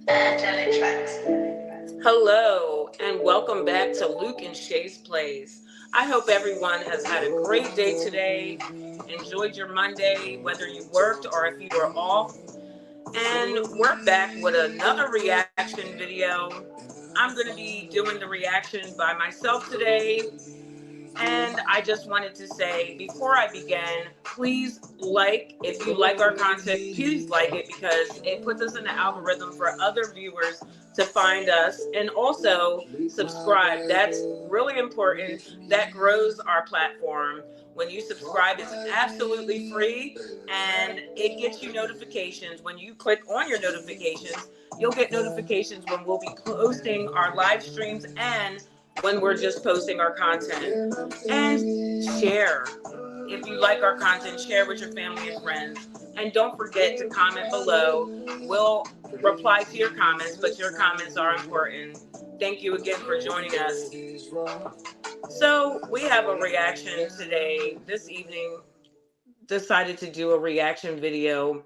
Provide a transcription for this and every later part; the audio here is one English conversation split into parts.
Angelic tracks. Hello, and welcome back to Luke-N-SHAE'S Plays. I hope everyone has had a great day today, enjoyed your Monday, whether you worked or if you were off. And we're back with another reaction video. I'm going to be doing the reaction by myself today. And I just wanted to say, before I begin, please if you like our content, please like it because it puts us in the algorithm for other viewers to find us. And also subscribe. That's really important. That grows our platform. When you subscribe, it's absolutely free and it gets you notifications. When you click on your notifications, you'll get notifications when we'll be posting our live streams and when we're just posting our content. And share. If you like our content, share with your family and friends. And don't forget to comment below. We'll reply to your comments, but your comments are important. Thank you again for joining us. So we have a reaction today. This evening, decided to do a reaction video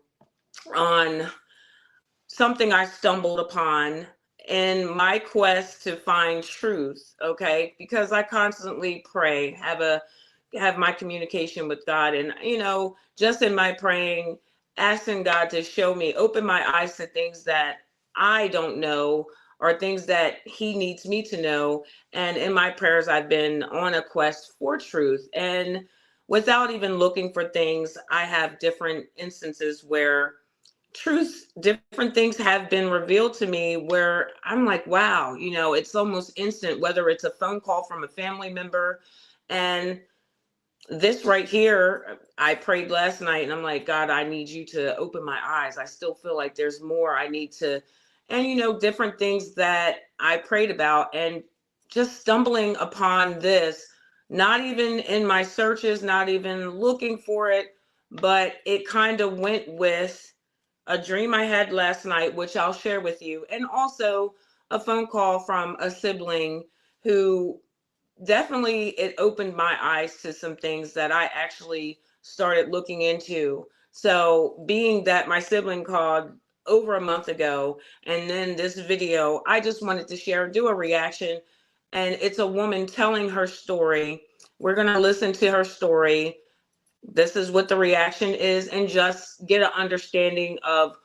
on something I stumbled upon in my quest to find truth, okay? Because I constantly pray, have my communication with God, and just in my praying, asking God to show me, open my eyes to things that I don't know or things that he needs me to know. And in my prayers, I've been on a quest for truth. And without even looking for things, I have different instances where different things have been revealed to me where I'm like, wow, it's almost instant, whether it's a phone call from a family member. And this right here, I prayed last night and I'm like, God, I need you to open my eyes. I still feel like there's more I need to, and different things that I prayed about, and just stumbling upon this, not even in my searches, not even looking for it, but it kind of went with a dream I had last night, which I'll share with you, and also a phone call from a sibling who definitely, it opened my eyes to some things that I actually started looking into. So being that my sibling called over a month ago, and then this video, I just wanted to share, do a reaction, and it's a woman telling her story. We're going to listen to her story. This is what the reaction is, and just get an understanding of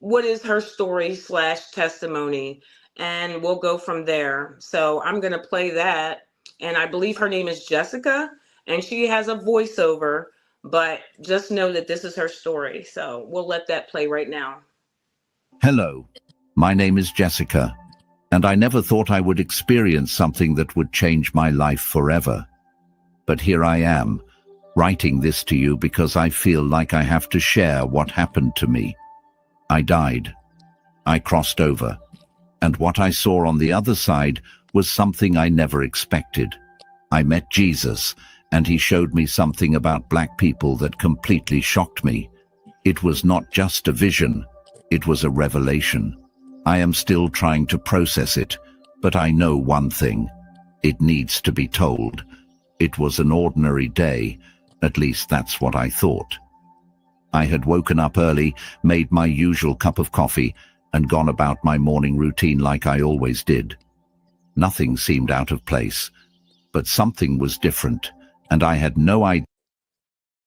what is her story / testimony, and we'll go from there. So I'm going to play that, and I believe her name is Jessica, and she has a voiceover, but just know that this is her story. So we'll let that play right now. Hello, my name is Jessica, and I never thought I would experience something that would change my life forever. But here I am, writing this to you because I feel like I have to share what happened to me. I died. I crossed over. And what I saw on the other side was something I never expected. I met Jesus, and he showed me something about black people that completely shocked me. It was not just a vision, it was a revelation. I am still trying to process it, but I know one thing. It needs to be told. It was an ordinary day. At least that's what I thought. I had woken up early, made my usual cup of coffee, and gone about my morning routine like I always did. Nothing seemed out of place, but something was different, and I had no idea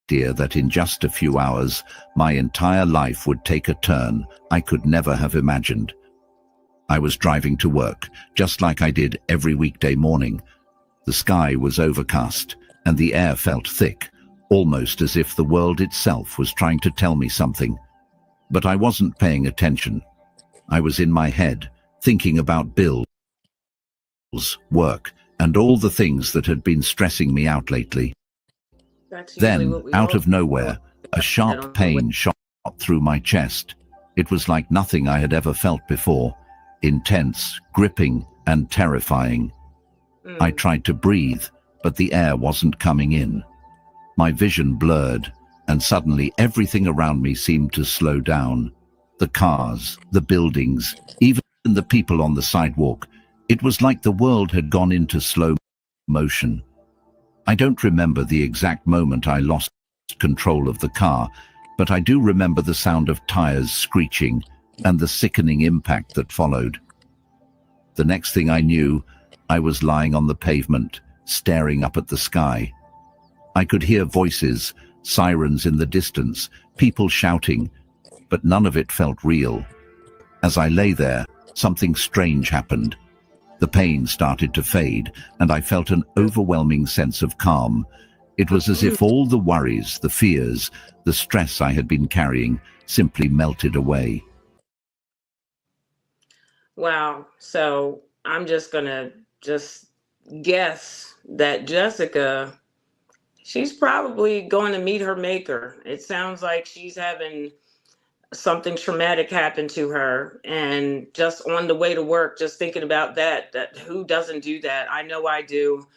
that in just a few hours, my entire life would take a turn I could never have imagined. I was driving to work, just like I did every weekday morning. The sky was overcast, and the air felt thick, almost as if the world itself was trying to tell me something. But I wasn't paying attention. I was in my head, thinking about bills, work, and all the things that had been stressing me out lately. Then, out of nowhere, a sharp pain shot through my chest. It was like nothing I had ever felt before, intense, gripping, and terrifying. I tried to breathe, but the air wasn't coming in. My vision blurred, and suddenly everything around me seemed to slow down. The cars, the buildings, even the people on the sidewalk. It was like the world had gone into slow motion. I don't remember the exact moment I lost control of the car, but I do remember the sound of tires screeching and the sickening impact that followed. The next thing I knew, I was lying on the pavement, staring up at the sky. I could hear voices, sirens in the distance, people shouting, but none of it felt real. As I lay there, something strange happened. The pain started to fade, and I felt an overwhelming sense of calm. It was as if all the worries, the fears, the stress I had been carrying simply melted away. Wow. So I'm just gonna guess that Jessica, she's probably going to meet her maker. It sounds like she's having something traumatic happen to her, and just on the way to work, just thinking about that who doesn't do that? I know I do.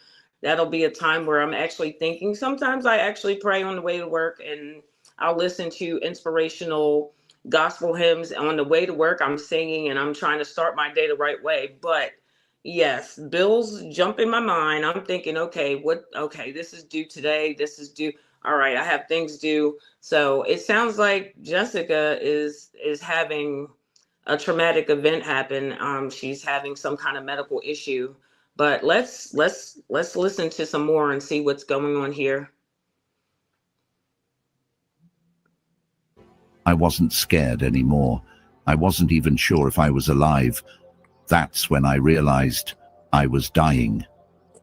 That'll be a time where I'm actually thinking. Sometimes I actually pray on the way to work, and I'll listen to inspirational gospel hymns on the way to work. I'm singing and I'm trying to start my day the right way. But yes, bills jump in my mind. I'm thinking, okay, this is due today. This is due. All right, I have things due. So it sounds like Jessica is having a traumatic event happen. She's having some kind of medical issue. But let's listen to some more and see what's going on here. I wasn't scared anymore. I wasn't even sure if I was alive. That's when I realized I was dying.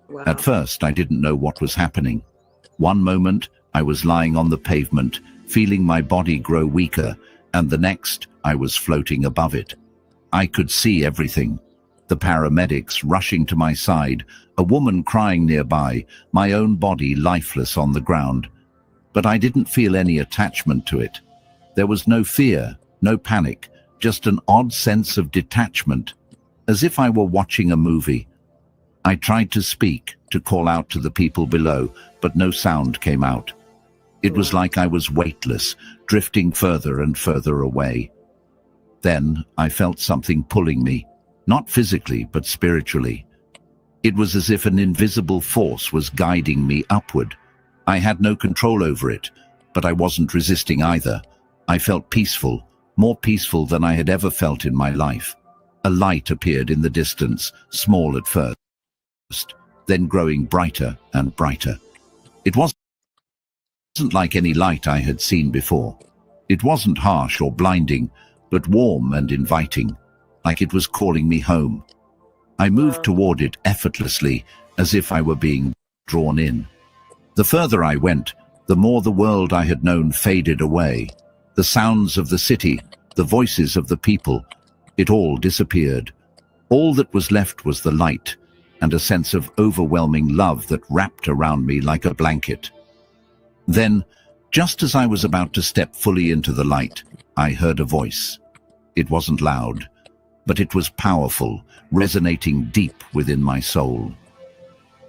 Wow. At first, I didn't know what was happening. One moment, I was lying on the pavement, feeling my body grow weaker, and the next, I was floating above it. I could see everything. The paramedics rushing to my side, a woman crying nearby, my own body lifeless on the ground. But I didn't feel any attachment to it. There was no fear, no panic, just an odd sense of detachment, as if I were watching a movie. I tried to speak, to call out to the people below, but no sound came out. It was like I was weightless, drifting further and further away. Then I felt something pulling me, not physically, but spiritually. It was as if an invisible force was guiding me upward. I had no control over it, but I wasn't resisting either. I felt peaceful, more peaceful than I had ever felt in my life. A light appeared in the distance, small at first, then growing brighter and brighter. It wasn't like any light I had seen before. It wasn't harsh or blinding, but warm and inviting, like it was calling me home. I moved toward it effortlessly, as if I were being drawn in. The further I went, the more the world I had known faded away. The sounds of the city, the voices of the people, it all disappeared. All that was left was the light, and a sense of overwhelming love that wrapped around me like a blanket. Then, just as I was about to step fully into the light, I heard a voice. It wasn't loud, but it was powerful, resonating deep within my soul.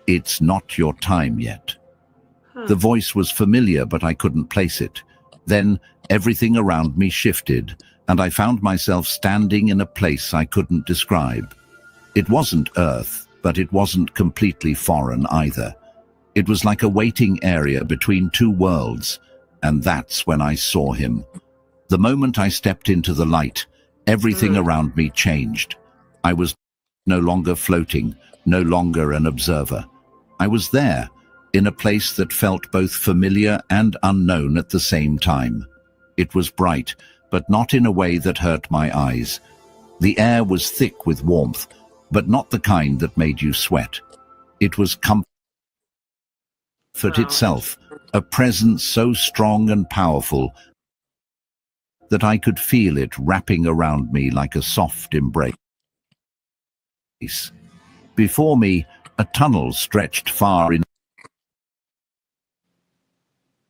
It's not your time yet. The voice was familiar, but I couldn't place it. Then, everything around me shifted, and I found myself standing in a place I couldn't describe. It wasn't Earth, but it wasn't completely foreign either. It was like a waiting area between two worlds, and that's when I saw him. The moment I stepped into the light, everything around me changed. I was no longer floating, no longer an observer. I was there, in a place that felt both familiar and unknown at the same time. It was bright, but not in a way that hurt my eyes. The air was thick with warmth, but not the kind that made you sweat. It was comfort itself, a presence so strong and powerful that I could feel it wrapping around me like a soft embrace. Before me, a tunnel stretched far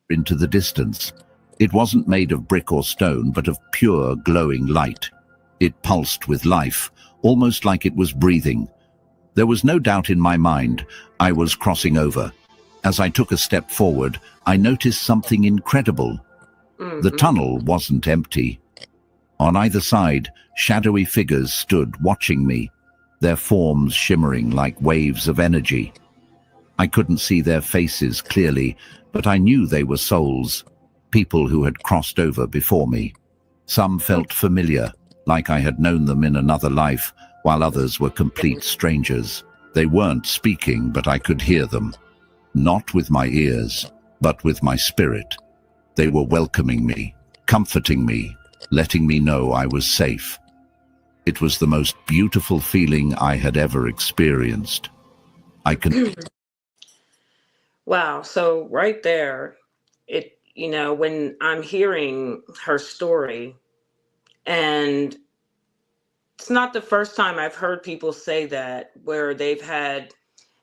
into the distance. It wasn't made of brick or stone, but of pure, glowing light. It pulsed with life, almost like it was breathing. There was no doubt in my mind I was crossing over. As I took a step forward, I noticed something incredible. The tunnel wasn't empty. On either side, shadowy figures stood watching me, their forms shimmering like waves of energy. I couldn't see their faces clearly, but I knew they were souls, people who had crossed over before me. Some felt familiar, like I had known them in another life, while others were complete strangers. They weren't speaking, but I could hear them. Not with my ears, but with my spirit. They were welcoming me, comforting me, letting me know I was safe. It was the most beautiful feeling I had ever experienced. Wow. So right there, when I'm hearing her story, and it's not the first time I've heard people say that, where they've had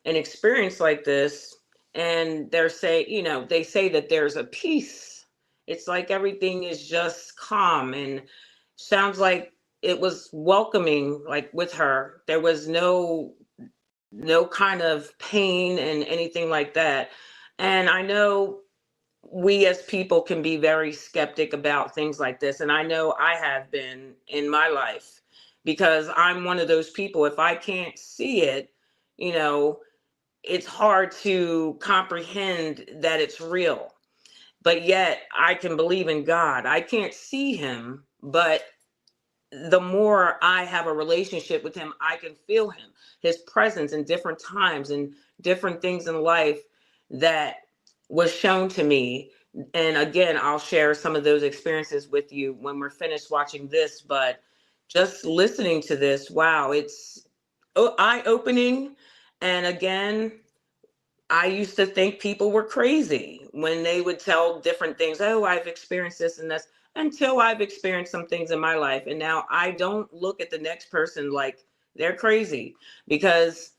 an experience like this, and they say that there's a peace. It's like everything is just calm, and sounds like it was welcoming, like with her. There was no kind of pain and anything like that. And I know we as people can be very skeptic about things like this. And I know I have been in my life, because I'm one of those people. If I can't see it, you know, it's hard to comprehend that it's real. But yet I can believe in God. I can't see him, but the more I have a relationship with him, I can feel him, his presence in different times and different things in life that was shown to me. And again, I'll share some of those experiences with you when we're finished watching this. But just listening to this, wow, it's eye-opening. And again, I used to think people were crazy when they would tell different things. Oh, I've experienced this and this, until I've experienced some things in my life. And now I don't look at the next person like they're crazy, because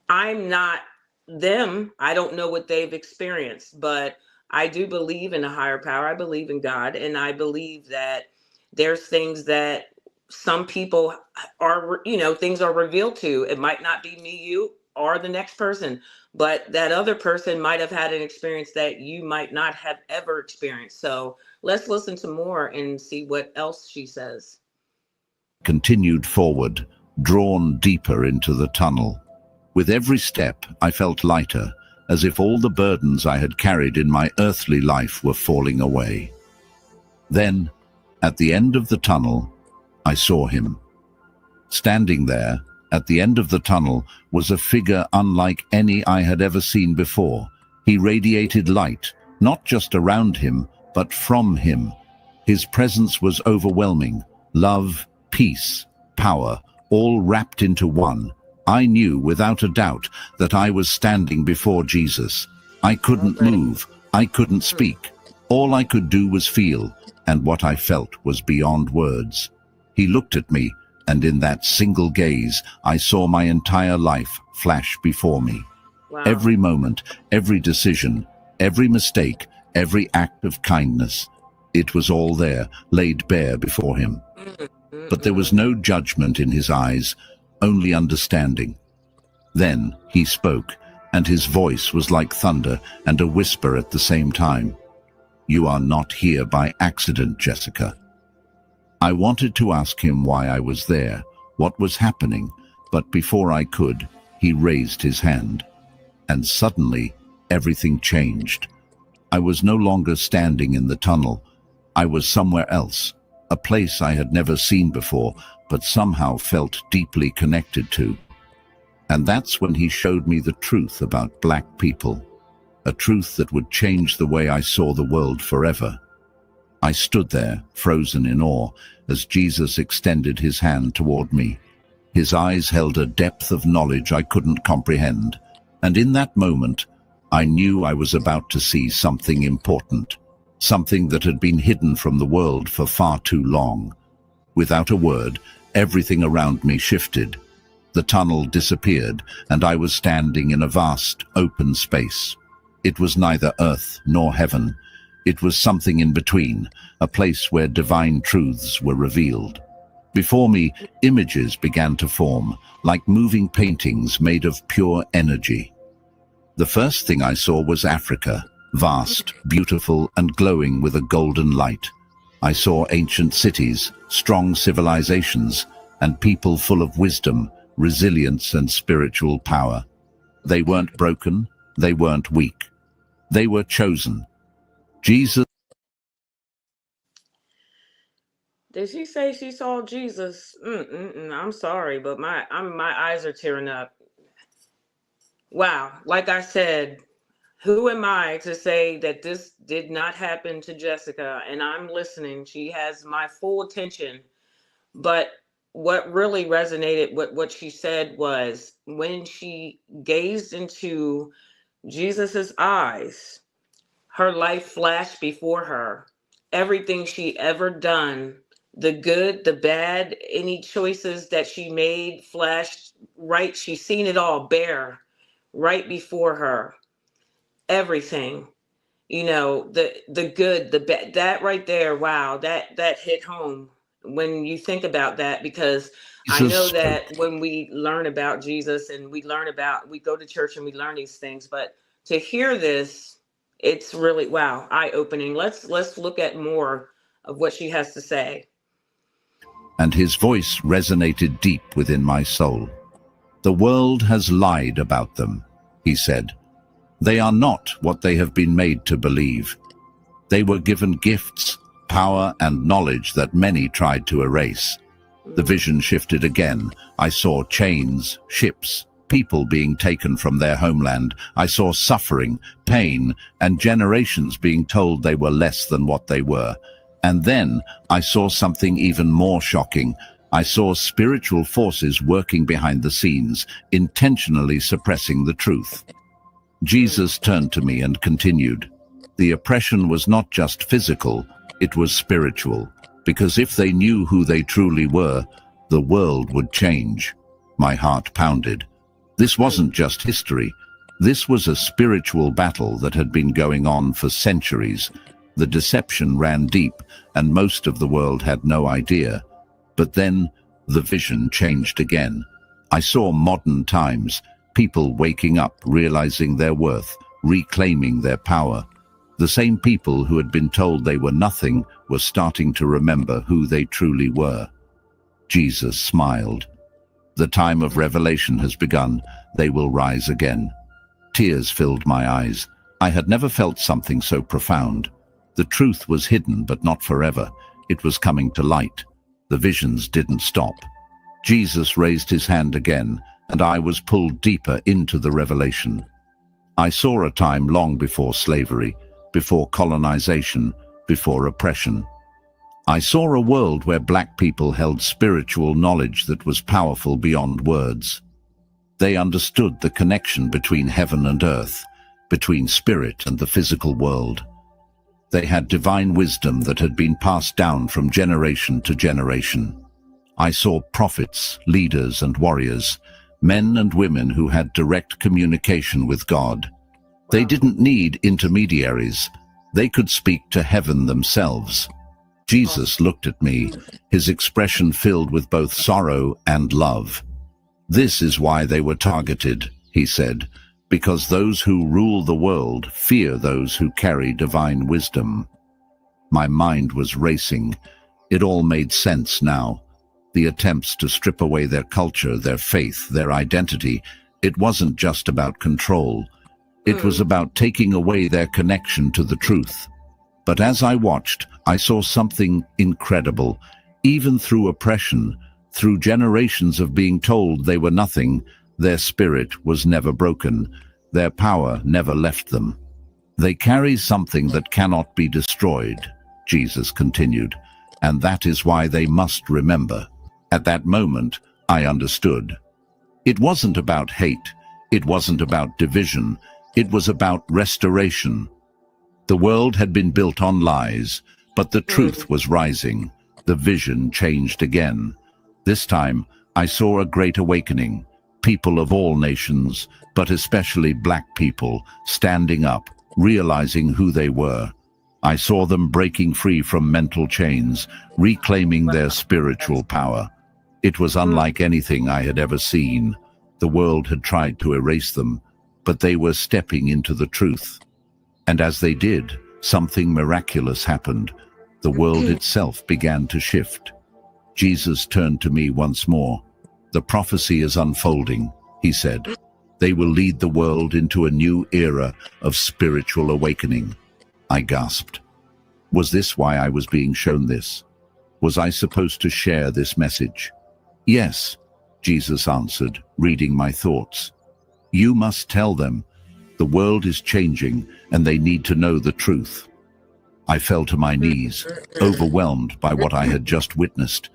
I'm not them. I don't know what they've experienced, but I do believe in a higher power. I believe in God. And I believe that there's things that some people are, things are revealed to. It might not be me, you, or the next person, but that other person might have had an experience that you might not have ever experienced. So let's listen to more and see what else she says. Continued forward, drawn deeper into the tunnel. With every step, I felt lighter, as if all the burdens I had carried in my earthly life were falling away. Then, at the end of the tunnel, I saw him. Standing there, at the end of the tunnel, was a figure unlike any I had ever seen before. He radiated light, not just around him, but from him. His presence was overwhelming. Love, peace, power, all wrapped into one. I knew without a doubt that I was standing before Jesus. I couldn't move. I couldn't speak. All I could do was feel, and what I felt was beyond words. He looked at me, and in that single gaze, I saw my entire life flash before me. Wow. Every moment, every decision, every mistake, every act of kindness, it was all there, laid bare before him. But there was no judgment in his eyes, only understanding. Then he spoke, and his voice was like thunder and a whisper at the same time. "You are not here by accident, Jessica." I wanted to ask him why I was there, what was happening, but before I could, he raised his hand. And suddenly, everything changed. I was no longer standing in the tunnel. I was somewhere else, a place I had never seen before, but somehow felt deeply connected to. And that's when he showed me the truth about Black people, a truth that would change the way I saw the world forever. I stood there, frozen in awe, as Jesus extended his hand toward me. His eyes held a depth of knowledge I couldn't comprehend, and in that moment, I knew I was about to see something important, something that had been hidden from the world for far too long. Without a word, everything around me shifted. The tunnel disappeared, and I was standing in a vast, open space. It was neither earth nor heaven. It was something in between, a place where divine truths were revealed. Before me, images began to form, like moving paintings made of pure energy. The first thing I saw was Africa, vast, beautiful, and glowing with a golden light. I saw ancient cities, strong civilizations, and people full of wisdom, resilience, and spiritual power. They weren't broken, they weren't weak. They were chosen. Jesus. Did she say she saw Jesus? I'm sorry, but my eyes are tearing up. Wow, like I said, who am I to say that this did not happen to Jessica? And I'm listening. She has my full attention. But what really resonated with what she said was when she gazed into Jesus's eyes, her life flashed before her. Everything she ever done, the good, the bad, any choices that she made flashed right. She's seen it all bare right before her. Everything. The good, the bad, that right there, wow, that hit home when you think about that, because I Jesus know spoke. that when we learn about Jesus and we go to church and we learn these things, but to hear this, it's really, wow, eye-opening. Let's look at more of what she has to say. And his voice resonated deep within my soul. The world has lied about them, he said. They are not what they have been made to believe. They were given gifts, power, and knowledge that many tried to erase. The vision shifted again. I saw chains, ships, people being taken from their homeland. I saw suffering, pain, and generations being told they were less than what they were. And then I saw something even more shocking. I saw spiritual forces working behind the scenes, intentionally suppressing the truth. Jesus turned to me and continued, "The oppression was not just physical, it was spiritual, because if they knew who they truly were, the world would change." My heart pounded. This wasn't just history. This was a spiritual battle that had been going on for centuries. The deception ran deep, and most of the world had no idea. But then, the vision changed again. I saw modern times, people waking up, realizing their worth, reclaiming their power. The same people who had been told they were nothing were starting to remember who they truly were. Jesus smiled. "The time of revelation has begun. They will rise again." Tears filled my eyes. I had never felt something so profound. The truth was hidden, but not forever. It was coming to light. The visions didn't stop. Jesus raised his hand again, and I was pulled deeper into the revelation. I saw a time long before slavery, before colonization, before oppression. I saw a world where black people held spiritual knowledge that was powerful beyond words. They understood the connection between heaven and earth, between spirit and the physical world. They had divine wisdom that had been passed down from generation to generation. I saw prophets, leaders, and warriors, men and women who had direct communication with God. They didn't need intermediaries. They could speak to heaven themselves. Jesus looked at me, his expression filled with both sorrow and love. "This is why they were targeted," he said, "because those who rule the world fear those who carry divine wisdom." My mind was racing. It all made sense now. The attempts to strip away their culture, their faith, their identity, it wasn't just about control. It was about taking away their connection to the truth. But as I watched, I saw something incredible. Even through oppression, through generations of being told they were nothing, their spirit was never broken. Their power never left them. "They carry something that cannot be destroyed," Jesus continued, "and that is why they must remember." At that moment, I understood. It wasn't about hate. It wasn't about division. It was about restoration. The world had been built on lies, but the truth was rising. The vision changed again. This time, I saw a great awakening. People of all nations, but especially black people, standing up, realizing who they were. I saw them breaking free from mental chains, reclaiming their spiritual power. It was unlike anything I had ever seen. The world had tried to erase them, but they were stepping into the truth. And as they did, something miraculous happened. The world itself began to shift. Jesus turned to me once more. "The prophecy is unfolding," he said. "They will lead the world into a new era of spiritual awakening." I gasped. Was this why I was being shown this? Was I supposed to share this message? Yes, Jesus answered, reading my thoughts. You must tell them. The world is changing and they need to know the truth. I fell to my knees, overwhelmed by what I had just witnessed.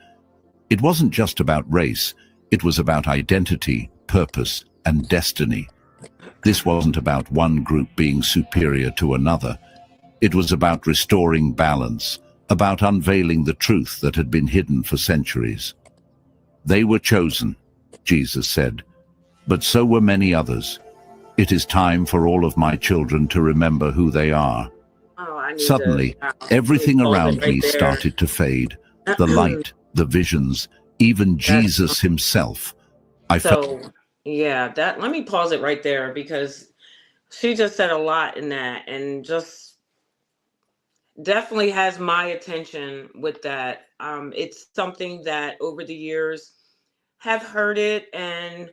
It wasn't just about race, it was about identity, purpose, and destiny. This wasn't about one group being superior to another. It was about restoring balance, about unveiling the truth that had been hidden for centuries. They were chosen, Jesus said, but so were many others. It is time for all of my children to remember who they are. Oh, I need Suddenly, to, everything pause it around right me there. started to fade. The light, the visions, even Jesus himself. I felt So, yeah, that let me pause it right there because she just said a lot in that and just definitely has my attention with that. It's something that over the years have heard it, and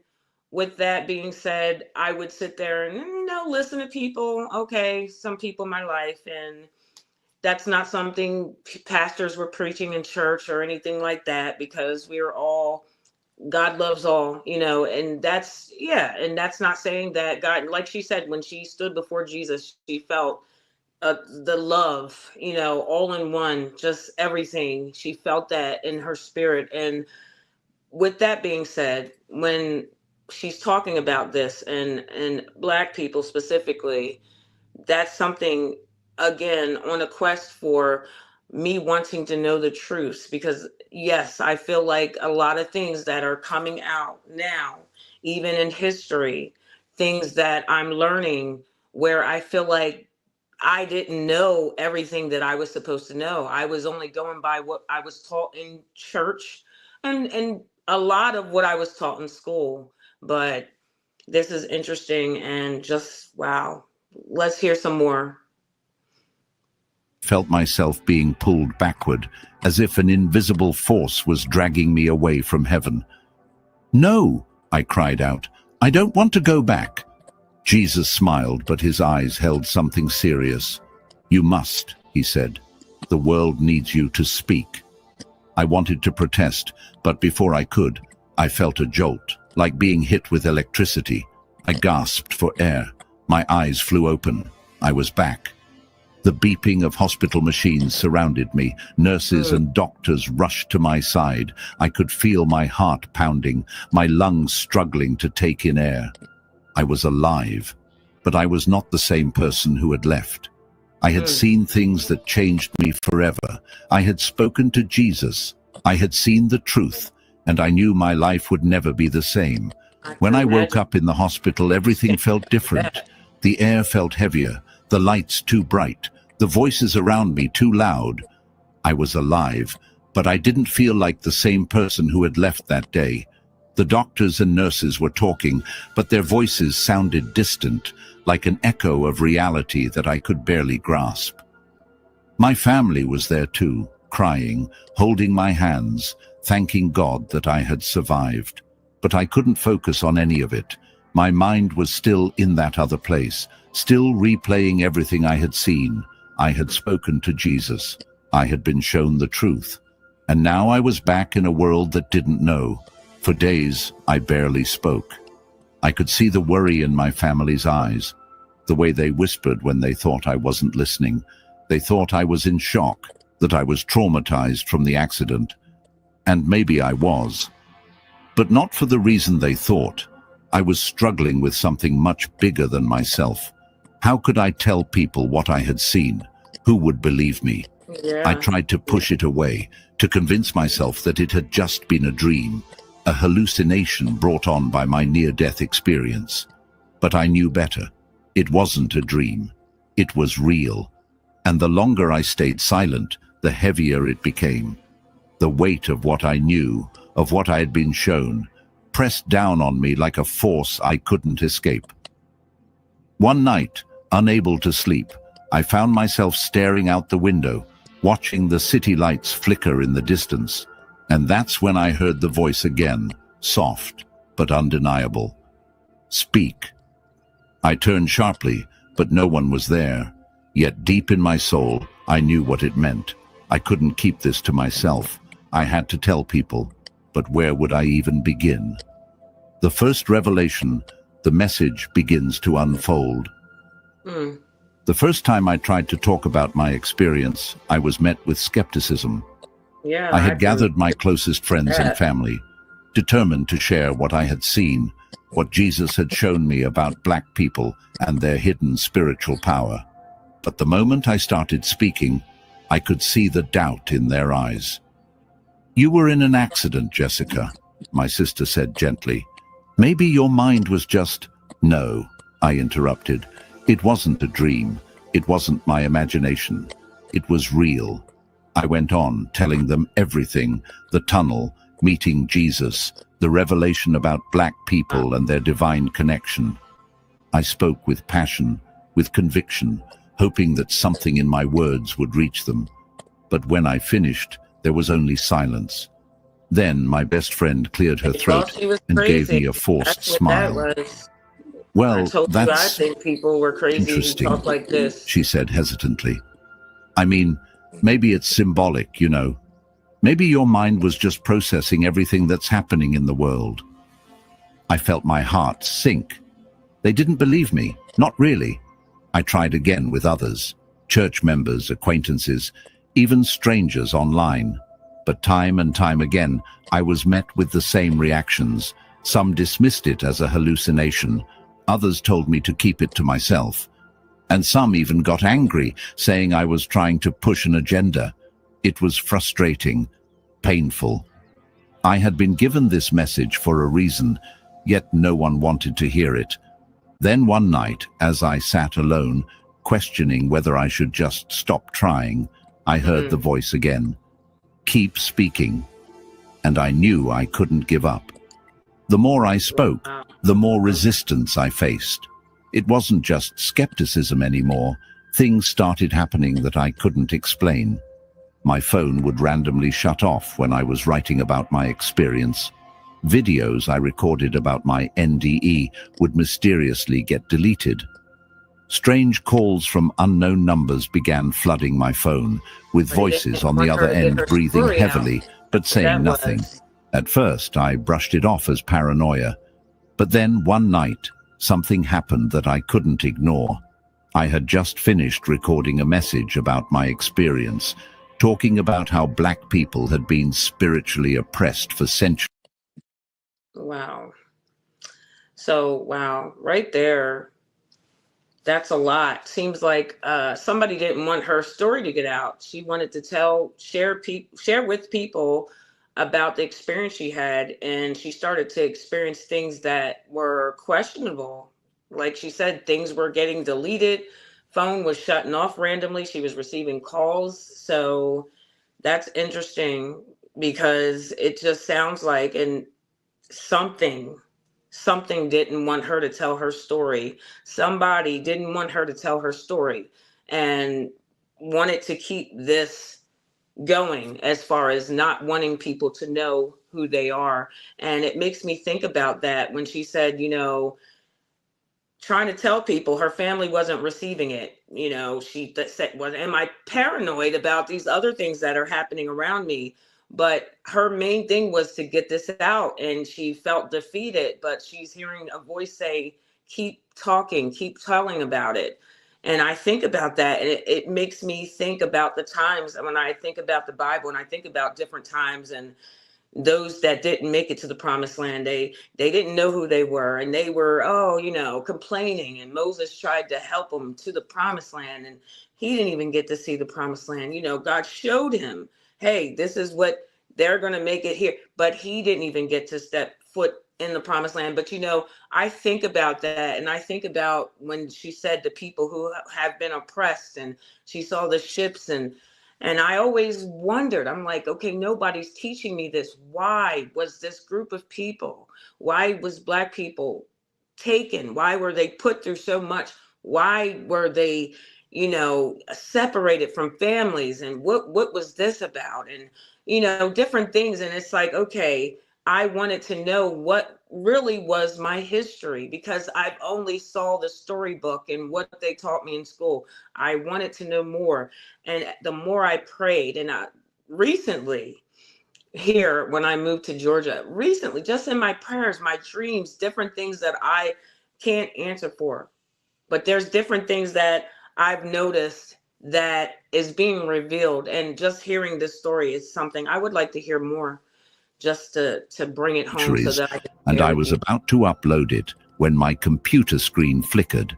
with that being said, I would sit there and listen to people. Okay, some people in my life, and that's not something pastors were preaching in church or anything like that because we are all God loves all, and that's, yeah, and that's not saying that God, like she said, when she stood before Jesus, she felt the love, all in one, just everything. She felt that in her spirit. And with that being said, when she's talking about this and Black people specifically, that's something, again, on a quest for me wanting to know the truth, because yes, I feel like a lot of things that are coming out now, even in history, things that I'm learning, where I feel like I didn't know everything that I was supposed to know. I was only going by what I was taught in church and a lot of what I was taught in school. But this is interesting and just wow. Let's hear some more. myself being pulled backward, as if an invisible force was dragging me away from heaven. No, I cried out. I don't want to go back. Jesus smiled, but his eyes held something serious. You must, he said. The world needs you to speak. I wanted to protest, but before I could, I felt a jolt, like being hit with electricity. I gasped for air. My eyes flew open. I was back. The beeping of hospital machines surrounded me. Nurses and doctors rushed to my side. I could feel my heart pounding, my lungs struggling to take in air. I was alive, but I was not the same person who had left. I had seen things that changed me forever. I had spoken to Jesus. I had seen the truth, and I knew my life would never be the same. When I woke up in the hospital, everything felt different. The air felt heavier, the lights too bright, the voices around me too loud. I was alive, but I didn't feel like the same person who had left that day. The doctors and nurses were talking, but their voices sounded distant, like an echo of reality that I could barely grasp. My family was there too, crying, holding my hands, thanking God that I had survived. But I couldn't focus on any of it. My mind was still in that other place, still replaying everything I had seen. I had spoken to Jesus. I had been shown the truth. And now I was back in a world that didn't know. For days, I barely spoke. I could see the worry in my family's eyes, the way they whispered when they thought I wasn't listening. They thought I was in shock, that I was traumatized from the accident. And maybe I was. But not for the reason they thought. I was struggling with something much bigger than myself. How could I tell people what I had seen? Who would believe me? I tried to push it away, to convince myself that it had just been a dream, a hallucination brought on by my near-death experience. But I knew better. It wasn't a dream. It was real. And the longer I stayed silent, the heavier it became. The weight of what I knew, of what I had been shown, pressed down on me like a force I couldn't escape. One night, unable to sleep, I found myself staring out the window, watching the city lights flicker in the distance. And that's when I heard the voice again, soft but undeniable. Speak. I turned sharply, but no one was there. Yet deep in my soul, I knew what it meant. I couldn't keep this to myself. I had to tell people, but where would I even begin? The first revelation, the message begins to unfold. Hmm. The first time I tried to talk about my experience, I was met with skepticism. Yeah, I I had can gathered my closest friends and that. family, determined to share what I had seen, what Jesus had shown me about black people and their hidden spiritual power. But the moment I started speaking, I could see the doubt in their eyes. "You were in an accident, Jessica," my sister said gently. "Maybe your mind was just—" "No," I interrupted. "It wasn't a dream. It wasn't my imagination. It was real." I went on, telling them everything: the tunnel, meeting Jesus, the revelation about black people and their divine connection. I spoke with passion, with conviction, hoping that something in my words would reach them. But when I finished, there was only silence. Then my best friend cleared her They thought throat she was and gave crazy. me a forced That's what that smile. was. I "Well, told you I that's think people were crazy who interesting," talk like this. she said hesitantly. "I mean, maybe it's symbolic, you know. Maybe your mind was just processing everything that's happening in the world." I felt my heart sink. They didn't believe me, not really. I tried again with others, church members, acquaintances, even strangers online. But time and time again, I was met with the same reactions. Some dismissed it as a hallucination. Others told me to keep it to myself. And some even got angry, saying I was trying to push an agenda. It was frustrating, painful. I had been given this message for a reason, yet no one wanted to hear it. Then one night, as I sat alone, questioning whether I should just stop trying, I heard the voice again. "Keep speaking." And I knew I couldn't give up. The more I spoke, the more resistance I faced. It wasn't just skepticism anymore. Things started happening that I couldn't explain. My phone would randomly shut off when I was writing about my experience. Videos I recorded about my NDE would mysteriously get deleted. Strange calls from unknown numbers began flooding my phone, with They voices didn't on the want her other to get end her breathing story out. heavily, but saying That nothing. was. At first, I brushed it off as paranoia. But then, one night, something happened that I couldn't ignore. I had just finished recording a message about my experience, talking about how black people had been spiritually oppressed for centuries. Wow. So, wow, right there, that's a lot. Seems like somebody didn't want her story to get out. She wanted to share with people about the experience she had, and she started to experience things that were questionable. Like she said, things were getting deleted, phone was shutting off randomly. She was receiving calls. So that's interesting because it just sounds like, and something something didn't want her to tell her story. Somebody didn't want her to tell her story and wanted to keep this going, as far as not wanting people to know who they are. And it makes me think about that when she said, trying to tell people her family wasn't receiving it. She said, "Was am I paranoid about these other things that are happening around me?" But her main thing was to get this out, and she felt defeated. But she's hearing a voice say, "Keep talking, keep telling about it." And I think about that, and it makes me think about the times when I think about the Bible, and I think about different times and those that didn't make it to the promised land. They didn't know who they were, and they were, complaining, and Moses tried to help them to the promised land, and he didn't even get to see the promised land. God showed him, hey, this is what they're going to make it here, but he didn't even get to step foot in the promised land. But I think about that, and I think about when she said the people who have been oppressed, and she saw the ships, and I always wondered, I'm like, okay, nobody's teaching me this. Why was this group of people, why was Black people taken? Why were they put through so much? Why were they, separated from families? And what was this about? And, different things. And it's like, okay, I wanted to know what really was my history, because I've only saw the storybook and what they taught me in school. I wanted to know more. And the more I prayed, and recently here, when I moved to Georgia, recently, just in my prayers, my dreams, different things that I can't answer for. But there's different things that I've noticed that is being revealed. And just hearing this story is something I would like to hear more, just to bring it home so that I can And share I with was you. about to upload it when my computer screen flickered.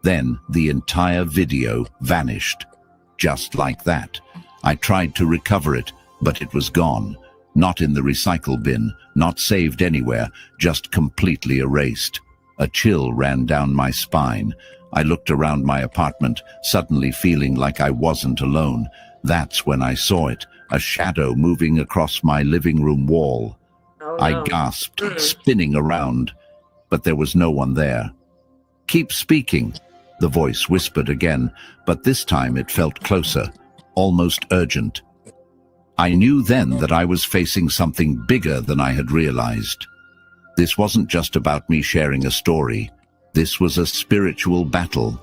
Then the entire video vanished. Just like that. I tried to recover it, but it was gone. Not in the recycle bin, not saved anywhere, just completely erased. A chill ran down my spine. I looked around my apartment, suddenly feeling like I wasn't alone. That's when I saw it, a shadow moving across my living room wall. Oh I no. gasped, spinning around, but there was no one there. "Keep speaking," the voice whispered again, but this time it felt closer, almost urgent. I knew then that I was facing something bigger than I had realized. This wasn't just about me sharing a story. This was a spiritual battle,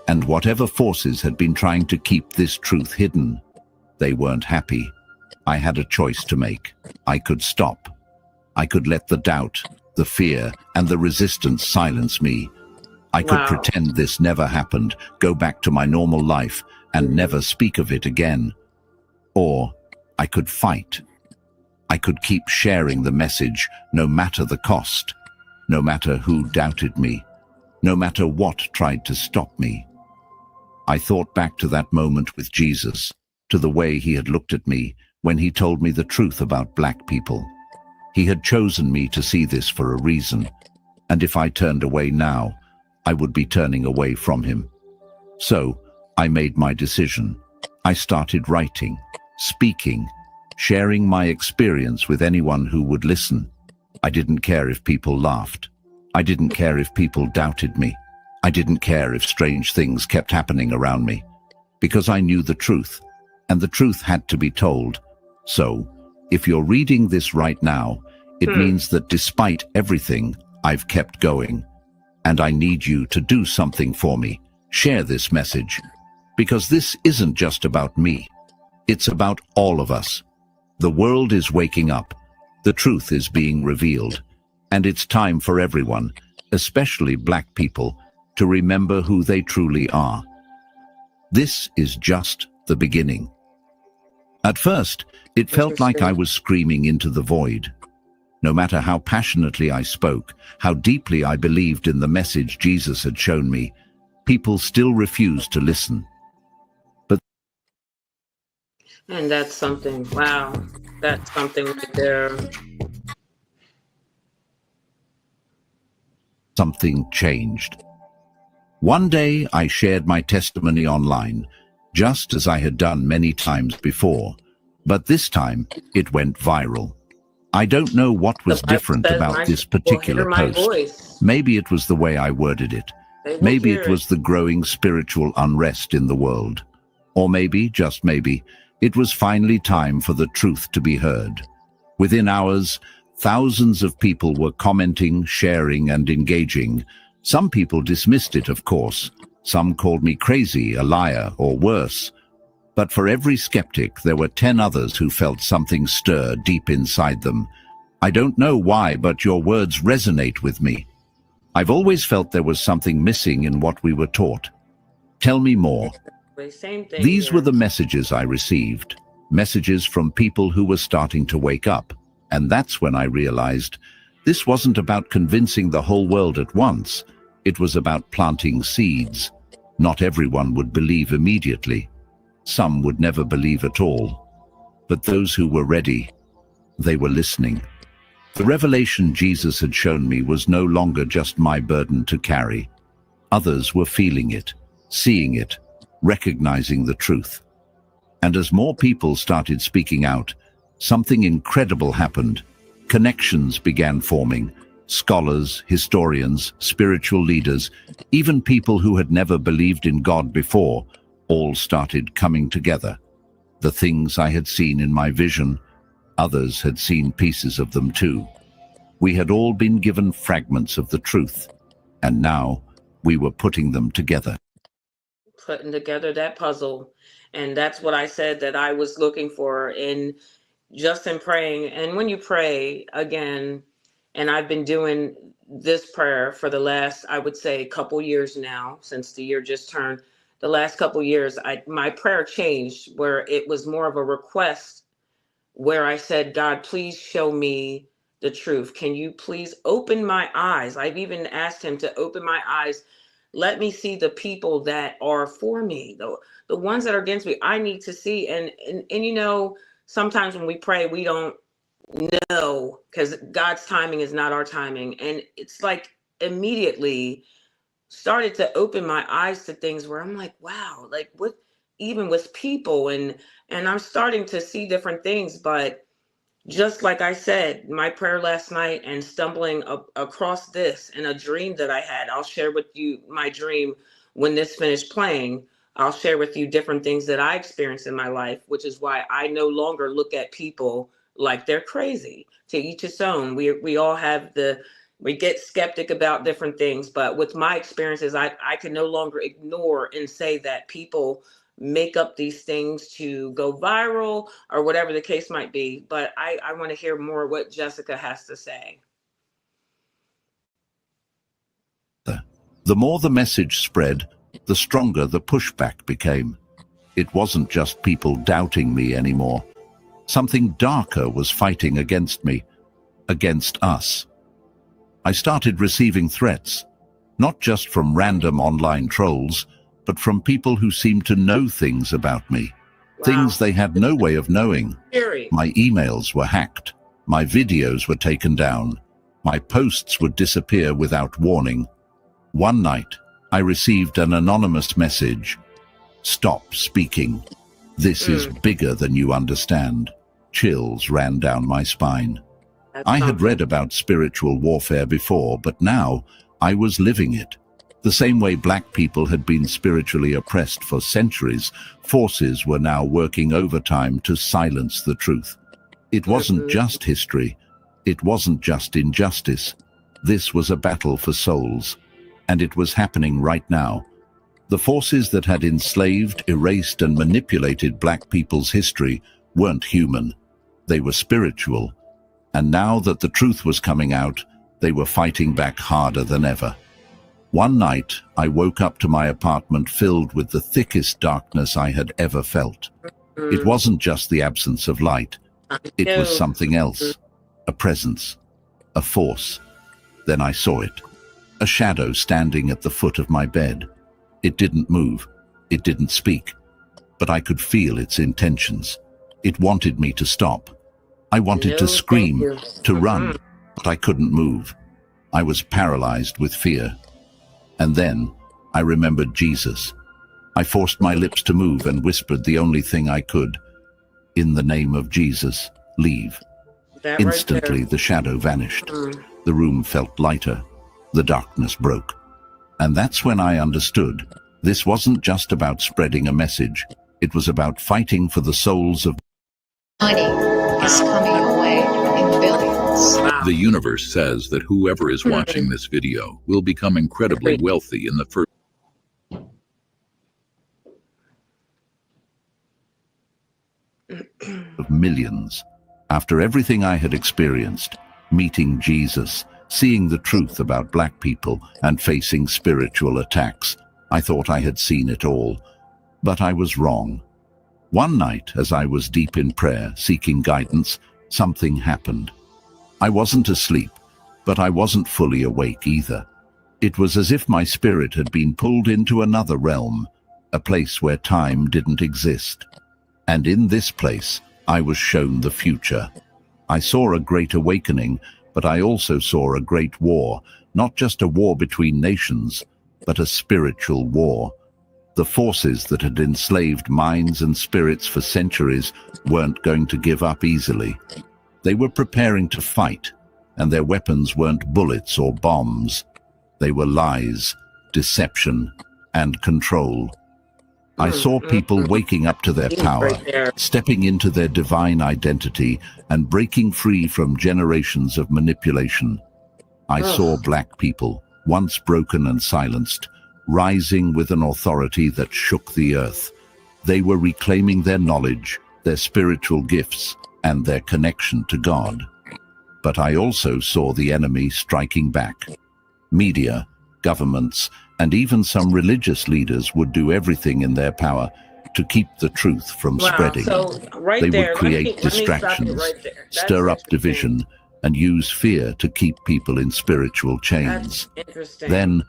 and whatever forces had been trying to keep this truth hidden, they weren't happy. I had a choice to make. I could stop. I could let the doubt, the fear, and the resistance silence me. I could Wow. pretend this never happened, go back to my normal life, and never speak of it again. Or I could fight. I could keep sharing the message, no matter the cost, no matter who doubted me, no matter what tried to stop me. I thought back to that moment with Jesus, to the way he had looked at me when he told me the truth about black people. He had chosen me to see this for a reason, and if I turned away now, I would be turning away from him. So, I made my decision. I started writing, speaking, sharing my experience with anyone who would listen. I didn't care if people laughed. I didn't care if people doubted me. I didn't care if strange things kept happening around me, because I knew the truth, and the truth had to be told. So, if you're reading this right now, it means that despite everything, I've kept going. And I need you to do something for me. Share this message. Because this isn't just about me. It's about all of us. The world is waking up. The truth is being revealed. And it's time for everyone, especially black people, to remember who they truly are. This is just the beginning. At first, it felt like I was screaming into the void. No matter how passionately I spoke, how deeply I believed in the message Jesus had shown me, people still refused to listen. And that's something. Wow. That's something right there. Something changed. One day I shared my testimony online, just as I had done many times before, but this time it went viral. I don't know what was The Bible different says about my this people hear particular my post. voice. Maybe it was the way I worded it. They will Maybe hear it was the growing spiritual unrest in the world. Or maybe, just maybe, it was finally time for the truth to be heard. Within hours, thousands of people were commenting, sharing, and engaging. Some people dismissed it, of course. Some called me crazy, a liar, or worse. But for every skeptic, there were 10 others who felt something stir deep inside them. I don't know why, but your words resonate with me. I've always felt there was something missing in what we were taught. Tell me more. Same thing. These here. were the messages I received. Messages from people who were starting to wake up. And that's when I realized this wasn't about convincing the whole world at once. It was about planting seeds. Not everyone would believe immediately. Some would never believe at all. But those who were ready, they were listening. The revelation Jesus had shown me was no longer just my burden to carry. Others were feeling it, seeing it, recognizing the truth. And as more people started speaking out, something incredible happened. Connections began forming. Scholars, historians, spiritual leaders, even people who had never believed in God before, all started coming together. The things I had seen in my vision, others had seen pieces of them too. We had all been given fragments of the truth, and now we were putting them together. Putting together that puzzle. And that's what I said that I was looking for in just in praying. And when you pray again, and I've been doing this prayer for the last, I would say, couple years now, since the year just turned. The last couple years, my prayer changed where it was more of a request, where I said, God, please show me the truth. Can you please open my eyes? I've even asked him to open my eyes. Let me see the people that are for me, the ones that are against me. I need to see. And you know, sometimes when we pray, we don't know, because God's timing is not our timing. And it's like immediately started to open my eyes to things where I'm like, wow, like what, even with people, and I'm starting to see different things. But just like I said, my prayer last night and stumbling across this in a dream that I had, I'll share with you my dream when this finished playing. I'll share with you different things that I experienced in my life, which is why I no longer look at people like they're crazy. To each his own. We all have we get skeptic about different things, but with my experiences, I can no longer ignore and say that people make up these things to go viral or whatever the case might be. But I want to hear more what Jessica has to say. The more the message spread, the stronger the pushback became. It wasn't just people doubting me anymore. Something darker was fighting against me, against us. I started receiving threats, not just from random online trolls, but from people who seemed to know things about me, things they had no way of knowing. My emails were hacked, my videos were taken down, my posts would disappear without warning. One night, I received an anonymous message. Stop speaking. This is bigger than you understand. Chills ran down my spine. I had read about spiritual warfare before, but now I was living it. The same way Black people had been spiritually oppressed for centuries, forces were now working overtime to silence the truth. It wasn't just history. It wasn't just injustice. This was a battle for souls, and it was happening right now. The forces that had enslaved, erased, and manipulated Black people's history weren't human. They were spiritual. And now that the truth was coming out, they were fighting back harder than ever. One night, I woke up to my apartment filled with the thickest darkness I had ever felt. It wasn't just the absence of light. It was something else. A presence. A force. Then I saw it. A shadow standing at the foot of my bed. It didn't move. It didn't speak. But I could feel its intentions. It wanted me to stop. I wanted to scream, to run, but I couldn't move. I was paralyzed with fear. And then I remembered Jesus. I forced my lips to move and whispered the only thing I could. In the name of Jesus, leave. Instantly, the shadow vanished. The room felt lighter. The darkness broke. And that's when I understood. This wasn't just about spreading a message. It was about fighting for the souls of money is coming your way in billions. The universe says that whoever is watching this video will become incredibly wealthy in the first of millions. After everything I had experienced, meeting Jesus, seeing the truth about Black people, and facing spiritual attacks, I thought I had seen it all. But I was wrong. One night, as I was deep in prayer, seeking guidance, something happened. I wasn't asleep, but I wasn't fully awake either. It was as if my spirit had been pulled into another realm, a place where time didn't exist. And in this place, I was shown the future. I saw a great awakening, but I also saw a great war, not just a war between nations, but a spiritual war. The forces that had enslaved minds and spirits for centuries weren't going to give up easily. They were preparing to fight, and their weapons weren't bullets or bombs. They were lies, deception, and control. I saw people waking up to their power, Right there. stepping into their divine identity, and breaking free from generations of manipulation. I saw black people, once broken and silenced, rising with an authority that shook the earth. They were reclaiming their knowledge, their spiritual gifts, and their connection to God. But I also saw the enemy striking back. Media, governments, and even some religious leaders would do everything in their power to keep the truth from spreading. So right They there, would create let me stop you distractions, right there. That's stir up interesting. division, and use fear to keep people in spiritual chains. That's interesting. Then,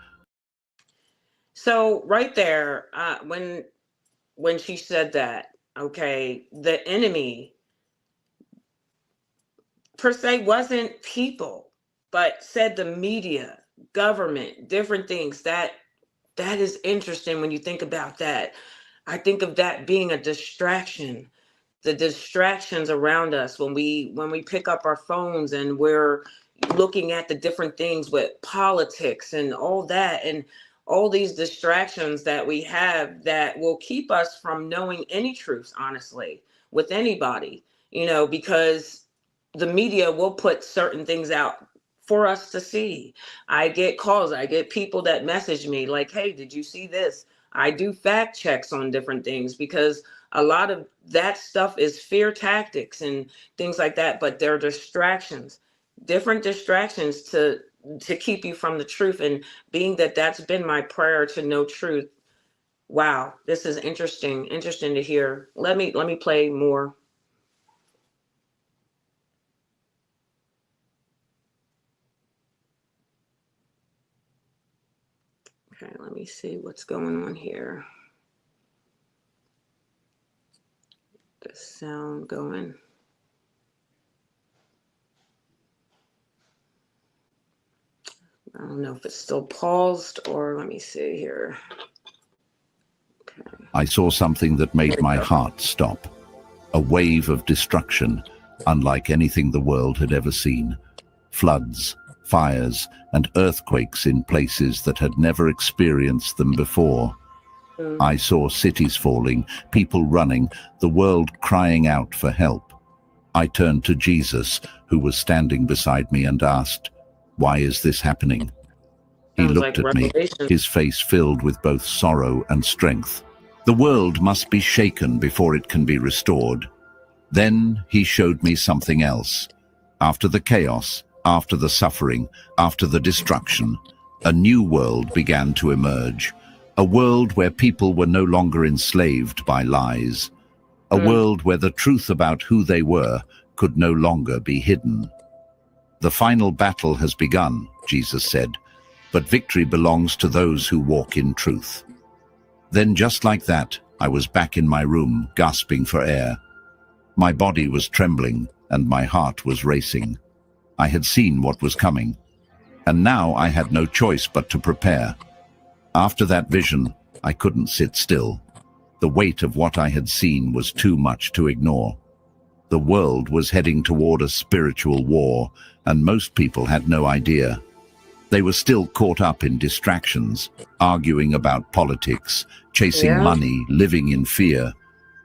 so right there, when she said that, okay, the enemy per se wasn't people, but said the media, government, different things. That is interesting when you think about that. I think of that being a distraction. The distractions around us when we pick up our phones and we're looking at the different things with politics and all that, and all these distractions that we have that will keep us from knowing any truths, honestly, with anybody, because the media will put certain things out for us to see. I get calls, I get people that message me like, hey, did you see this? I do fact checks on different things because a lot of that stuff is fear tactics and things like that, but they're distractions, different distractions to keep you from the truth. And being that that's been my prayer to know truth. Wow, this is interesting to hear. Let me play more. Okay, let me see what's going on here. The sound going. I don't know if it's still paused or let me see here. Okay. I saw something that made my heart stop. A wave of destruction, unlike anything the world had ever seen. Floods, fires, and earthquakes in places that had never experienced them before. I saw cities falling, people running, the world crying out for help. I turned to Jesus, who was standing beside me, and asked, "Why is this happening?" He Sounds looked like at me, Revelation. his face filled with both sorrow and strength. The world must be shaken before it can be restored. Then he showed me something else. After the chaos, after the suffering, after the destruction, a new world began to emerge. A world where people were no longer enslaved by lies. A world where the truth about who they were could no longer be hidden. The final battle has begun, Jesus said, but victory belongs to those who walk in truth. Then just like that, I was back in my room, gasping for air. My body was trembling and my heart was racing. I had seen what was coming, and now I had no choice but to prepare. After that vision, I couldn't sit still. The weight of what I had seen was too much to ignore. The world was heading toward a spiritual war, and most people had no idea. They were still caught up in distractions, arguing about politics, chasing money, living in fear,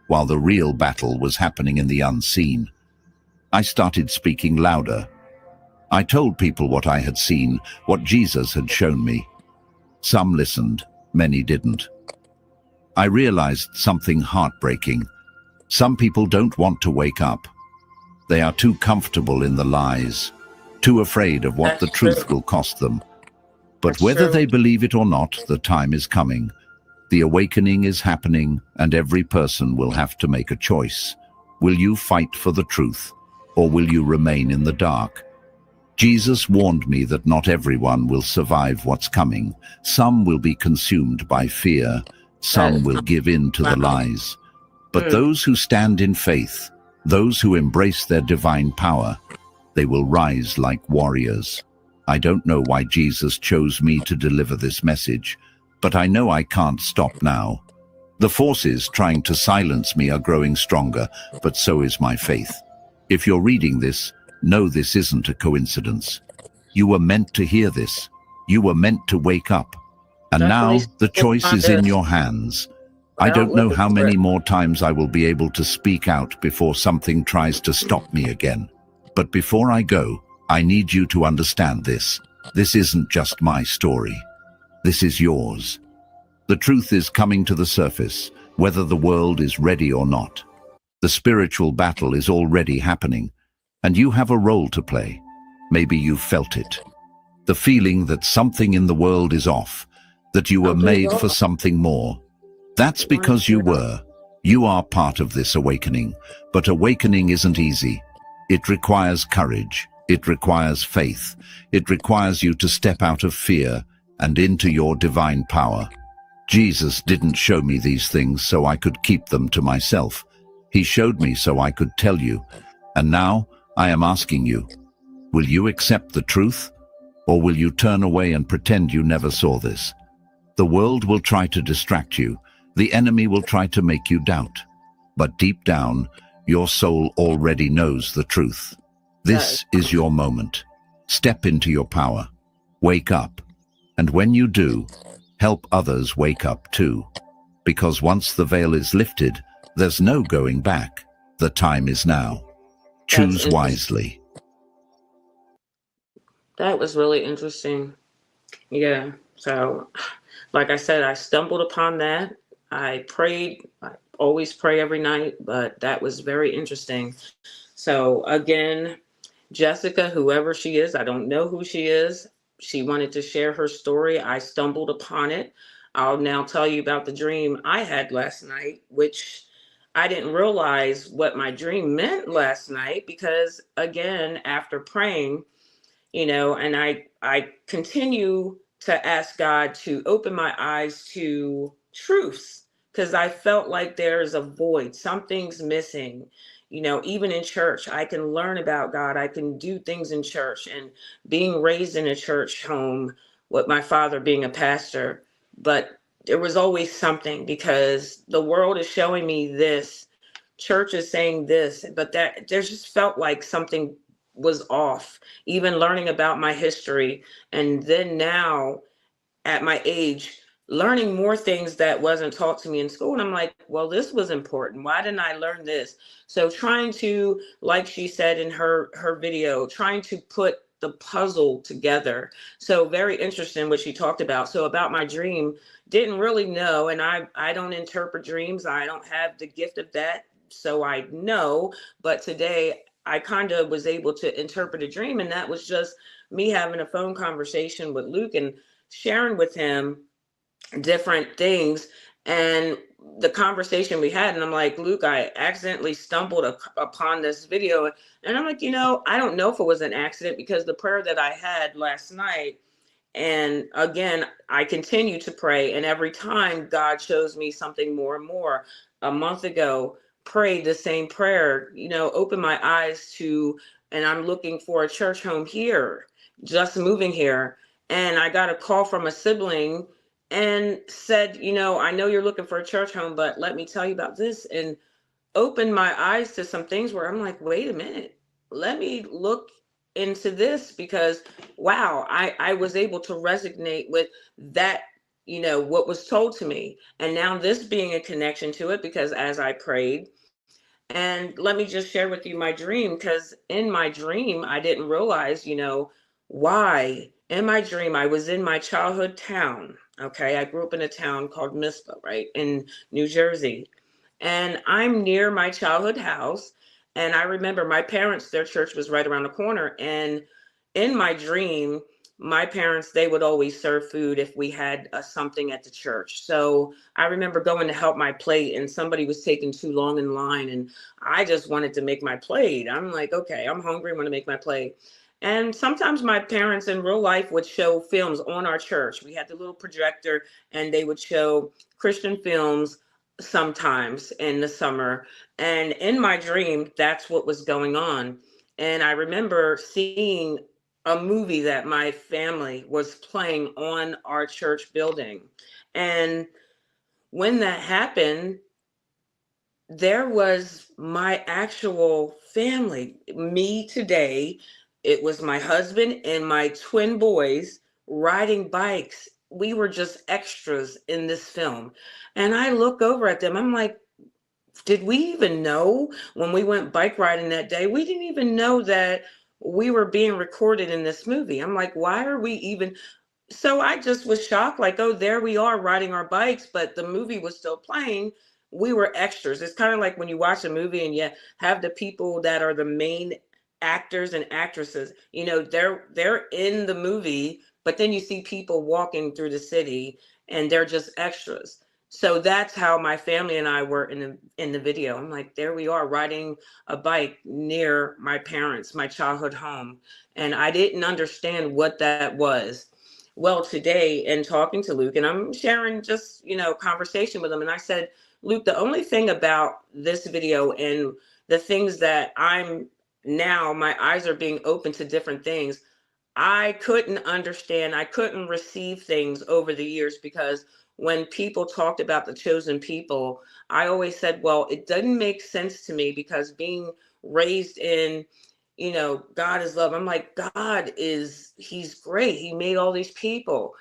while the real battle was happening in the unseen. I started speaking louder. I told people what I had seen, what Jesus had shown me. Some listened, many didn't. I realized something heartbreaking. Some people don't want to wake up. They are too comfortable in the lies, too afraid of what the truth will cost them. But whether they believe it or not, the time is coming. The awakening is happening, and every person will have to make a choice. Will you fight for the truth, or will you remain in the dark? Jesus warned me that not everyone will survive what's coming. Some will be consumed by fear. Some will give in to the lies. But those who stand in faith, those who embrace their divine power, they will rise like warriors. I don't know why Jesus chose me to deliver this message, but I know I can't stop now. The forces trying to silence me are growing stronger, but so is my faith. If you're reading this, know this isn't a coincidence. You were meant to hear this. You were meant to wake up. And now the choice is in your hands. I don't know look at how many script. more times I will be able to speak out before something tries to stop me again. But before I go, I need you to understand this. This isn't just my story. This is yours. The truth is coming to the surface, whether the world is ready or not. The spiritual battle is already happening, and you have a role to play. Maybe you've felt it. The feeling that something in the world is off, that you were Something's made for off. something more. That's because you were. You are part of this awakening, but awakening isn't easy. It requires courage. It requires faith. It requires you to step out of fear and into your divine power. Jesus didn't show me these things so I could keep them to myself. He showed me so I could tell you. And now I am asking you, will you accept the truth? Or will you turn away and pretend you never saw this? The world will try to distract you. The enemy will try to make you doubt. But deep down, your soul already knows the truth. This is your moment. Step into your power. Wake up. And when you do, help others wake up too. Because once the veil is lifted, there's no going back. The time is now. Choose wisely. That was really interesting. Yeah. So, like I said, I stumbled upon that. I prayed. I always pray every night, but that was very interesting. So, again, Jessica, whoever she is, I don't know who she is. She wanted to share her story. I stumbled upon it. I'll now tell you about the dream I had last night, which I didn't realize what my dream meant last night because, again, after praying, and I continue to ask God to open my eyes to truths because I felt like there's a void, something's missing. Even in church, I can learn about God. I can do things in church and being raised in a church home with my father being a pastor. But there was always something because the world is showing me this, church is saying this, but that there just felt like something was off, even learning about my history. And then now at my age, learning more things that wasn't taught to me in school. And I'm like, well, this was important. Why didn't I learn this? So trying to, like she said in her video, trying to put the puzzle together. So very interesting what she talked about. So about my dream, didn't really know. And I don't interpret dreams. I don't have the gift of that. So I know, but today I kind of was able to interpret a dream. And that was just me having a phone conversation with Luke and sharing with him different things. And the conversation we had, and I'm like, Luke, I accidentally stumbled upon this video. And I'm like, I don't know if it was an accident because the prayer that I had last night, and again, I continue to pray. And every time God shows me something more and more. A month ago, prayed the same prayer, open my eyes to, and I'm looking for a church home here, just moving here. And I got a call from a sibling and said, I know you're looking for a church home, but let me tell you about this. And opened my eyes to some things where I'm like, wait a minute, let me look into this because, wow, I was able to resonate with that, what was told to me. And now this being a connection to it, because as I prayed, and let me just share with you my dream, because in my dream, I didn't realize, why. In my dream, I was in my childhood town. Okay. I grew up in a town called Mizpah, right, in New Jersey. And I'm near my childhood house. And I remember my parents, their church was right around the corner. And in my dream, my parents, they would always serve food if we had something at the church. So I remember going to help my plate and somebody was taking too long in line. And I just wanted to make my plate. I'm like, okay, I'm hungry. I'm going to make my plate. And sometimes my parents in real life would show films on our church. We had the little projector and they would show Christian films sometimes in the summer. And in my dream, that's what was going on. And I remember seeing a movie that my family was playing on our church building. And when that happened, there was my actual family, me today. It was my husband and my twin boys riding bikes we were just extras in this film. And I look over at them, I'm like, did we even know when we went bike riding that day? We didn't even know that we were being recorded in this movie. I'm like, why are we even? So I just was shocked, like, oh, there we are riding our bikes, but the movie was still playing. We were extras. It's kind of like when you watch a movie and you have the people that are the main actors and actresses, you know, they're in the movie, but then you see people walking through the city and they're just extras. So that's how my family and I were in the video. I'm like, there we are riding a bike near my parents, my childhood home. And I didn't understand what that was. Well, today, in talking to Luke, and I'm sharing just, you know, conversation with him, and I said, Luke, the only thing about this video and the things that I'm now, my eyes are being open to different things. I couldn't understand, I couldn't receive things over the years because when people talked about the chosen people, I always said, well, it doesn't make sense to me because being raised in, you know, God is love. I'm like, he's great. He made all these people.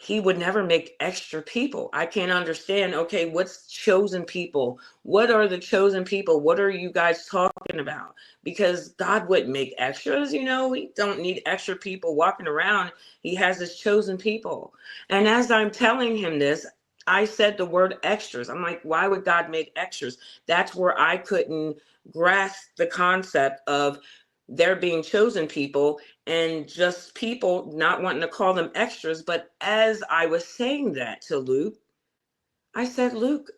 He would never make extra people. I can't understand. Okay, what's chosen people? What are the chosen people? What are you guys talking about? Because God wouldn't make extras, you know, we don't need extra people walking around. He has his chosen people. And as I'm telling him this, I said the word extras. I'm like, why would God make extras? That's where I couldn't grasp the concept of there being chosen people and just people not wanting to call them extras. But as I was saying that to Luke, I said, Luke,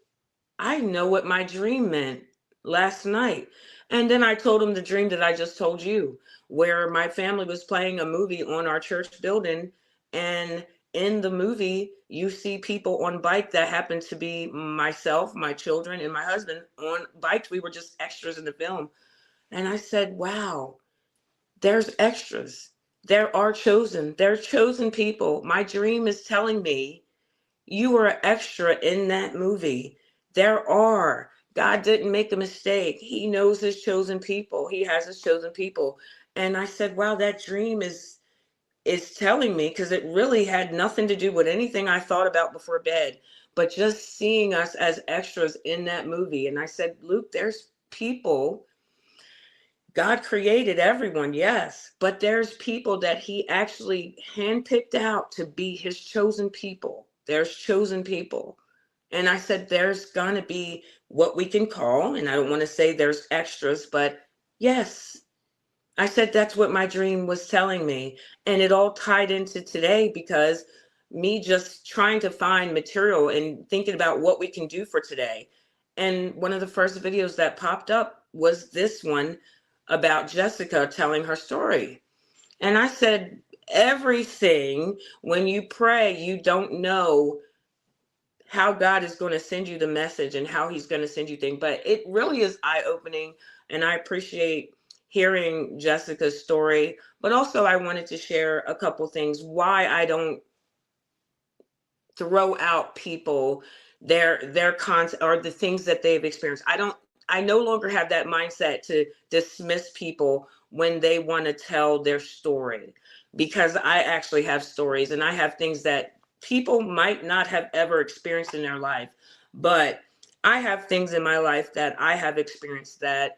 I know what my dream meant last night. And then I told him the dream that I just told you, where my family was playing a movie on our church building. And in the movie, you see people on bike that happened to be myself, my children, and my husband on bikes. We were just extras in the film. And I said, wow, there's extras. There are chosen. They're chosen people. My dream is telling me you were an extra in that movie. There are. God didn't make a mistake. He knows his chosen people. He has his chosen people. And I said, wow, that dream is telling me, because it really had nothing to do with anything I thought about before bed, but just seeing us as extras in that movie. And I said, Luke, there's people. God created everyone, yes, but there's people that he actually handpicked out to be his chosen people. There's chosen people. And I said, there's going to be what we can call, and I don't want to say there's extras, but yes, I said, that's what my dream was telling me. And it all tied into today because me just trying to find material and thinking about what we can do for today. And one of the first videos that popped up was this one about Jessica telling her story. And I said, everything, when you pray, you don't know how God is going to send you the message and how he's going to send you things. But it really is eye-opening. And I appreciate hearing Jessica's story. But also I wanted to share a couple things why I don't throw out people their concept or the things that they've experienced. I no longer have that mindset to dismiss people when they want to tell their story, because I actually have stories and I have things that people might not have ever experienced in their life. But I have things in my life that I have experienced that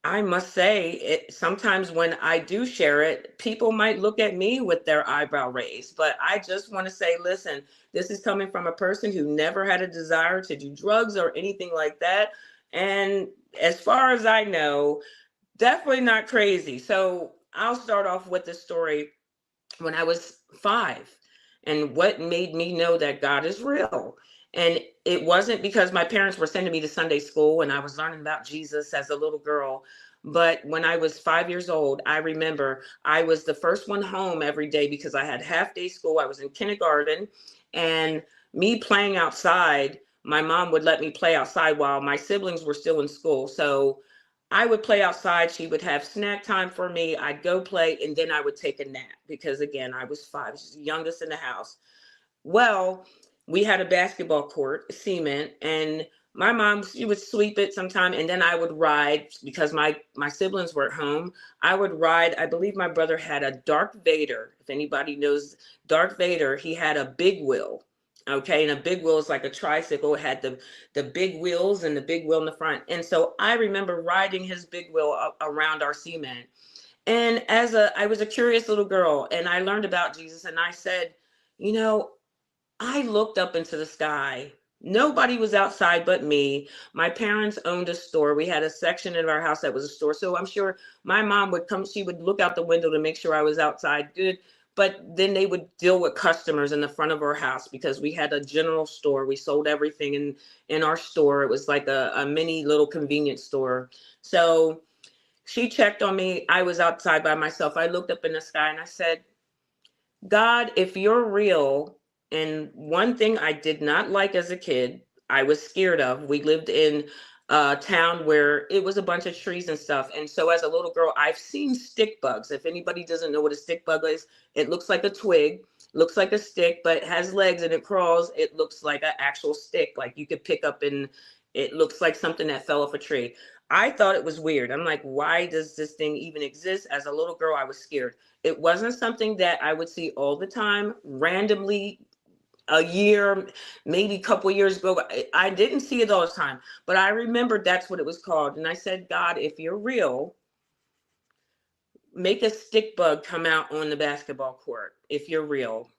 I must say, sometimes when I do share it, people might look at me with their eyebrow raised. But I just want to say, listen, this is coming from a person who never had a desire to do drugs or anything like that. And as far as I know, definitely not crazy. So I'll start off with the story when I was 5 and what made me know that God is real. And it wasn't because my parents were sending me to Sunday school and I was learning about Jesus as a little girl. But when I was 5 years old, I remember I was the first one home every day because I had half day school. I was in kindergarten, and me playing outside, my mom would let me play outside while my siblings were still in school. So I would play outside. She would have snack time for me. I'd go play, and then I would take a nap because, again, I was 5, the youngest in the house. Well, we had a basketball court, cement, and my mom, she would sweep it sometime, and then I would ride because my siblings were at home. I would ride. I believe my brother had a Darth Vader. If anybody knows Darth Vader, he had a big wheel. Okay, and a big wheel is like a tricycle. It had the big wheels and the big wheel in the front. And so I remember riding his big wheel around our cement. And I was a curious little girl, and I learned about Jesus, and I said, you know, I looked up into the sky. Nobody was outside but me. My parents owned a store. We had a section in our house that was a store. So I'm sure my mom would come, she would look out the window to make sure I was outside good. But then they would deal with customers in the front of our house because we had a general store. We sold everything in our store. It was like a mini little convenience store. So she checked on me. I was outside by myself. I looked up in the sky and I said, God, if you're real, and one thing I did not like as a kid, I was scared of. We lived in a town where it was a bunch of trees and stuff. And so as a little girl, I've seen stick bugs. If anybody doesn't know what a stick bug is, it looks like a twig, looks like a stick, but it has legs and it crawls. It looks like an actual stick, like you could pick up, and it looks like something that fell off a tree. I thought it was weird. I'm like, why does this thing even exist? As a little girl, I was scared. It wasn't something that I would see all the time, randomly, a year, maybe a couple of years ago. I didn't see it all the time, but I remembered that's what it was called. And I said, God, if you're real, make a stick bug come out on the basketball court. If you're real.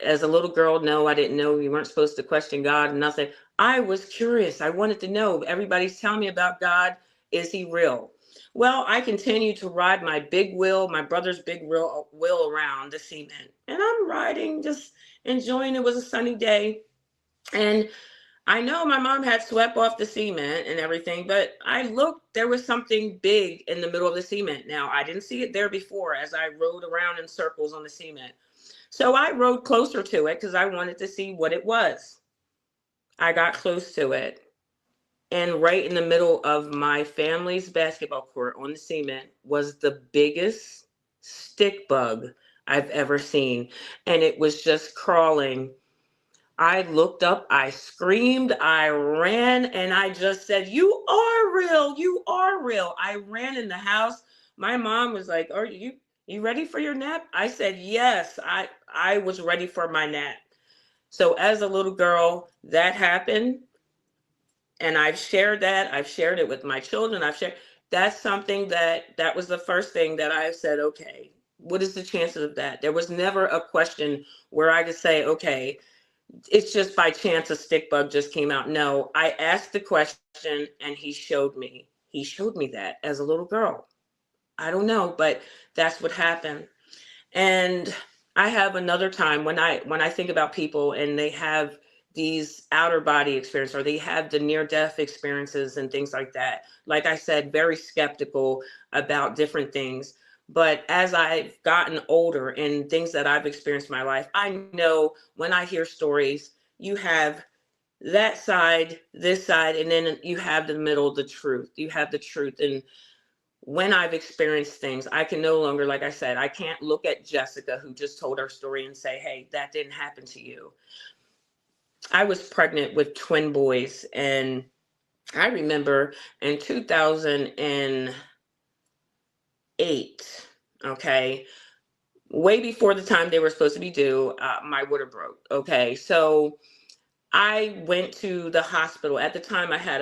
As a little girl, no, I didn't know. You weren't supposed to question God, nothing. I was curious. I wanted to know. Everybody's telling me about God. Is he real? Well, I continued to ride my big wheel, my brother's big wheel around the cement. And I'm riding, just enjoying. It was a sunny day. And I know my mom had swept off the cement and everything, but I looked, there was something big in the middle of the cement. Now, I didn't see it there before as I rode around in circles on the cement. So I rode closer to it because I wanted to see what it was. I got close to it. And right in the middle of my family's basketball court on the cement was the biggest stick bug I've ever seen. And it was just crawling. I looked up, I screamed, I ran, and I just said, you are real, you are real. I ran in the house. My mom was like, are you ready for your nap? I said, yes, I was ready for my nap. So as a little girl, that happened. And I've shared that. I've shared it with my children. That's something that was the first thing that I said, okay, what is the chances of that? There was never a question where I could say, okay, it's just by chance a stick bug just came out. No, I asked the question and he showed me. He showed me that as a little girl. I don't know, but that's what happened. And I have another time when I think about people and they have these outer body experiences or they have the near-death experiences and things like that. Like I said, very skeptical about different things. But as I've gotten older and things that I've experienced in my life, I know when I hear stories, you have that side, this side, and then you have the middle, the truth. You have the truth. And when I've experienced things, I can no longer, like I said, I can't look at Jessica who just told her story and say, hey, that didn't happen to you. I was pregnant with twin boys, and I remember in 2008, okay, way before the time they were supposed to be due, my water broke, okay? So I went to the hospital. At the time, I had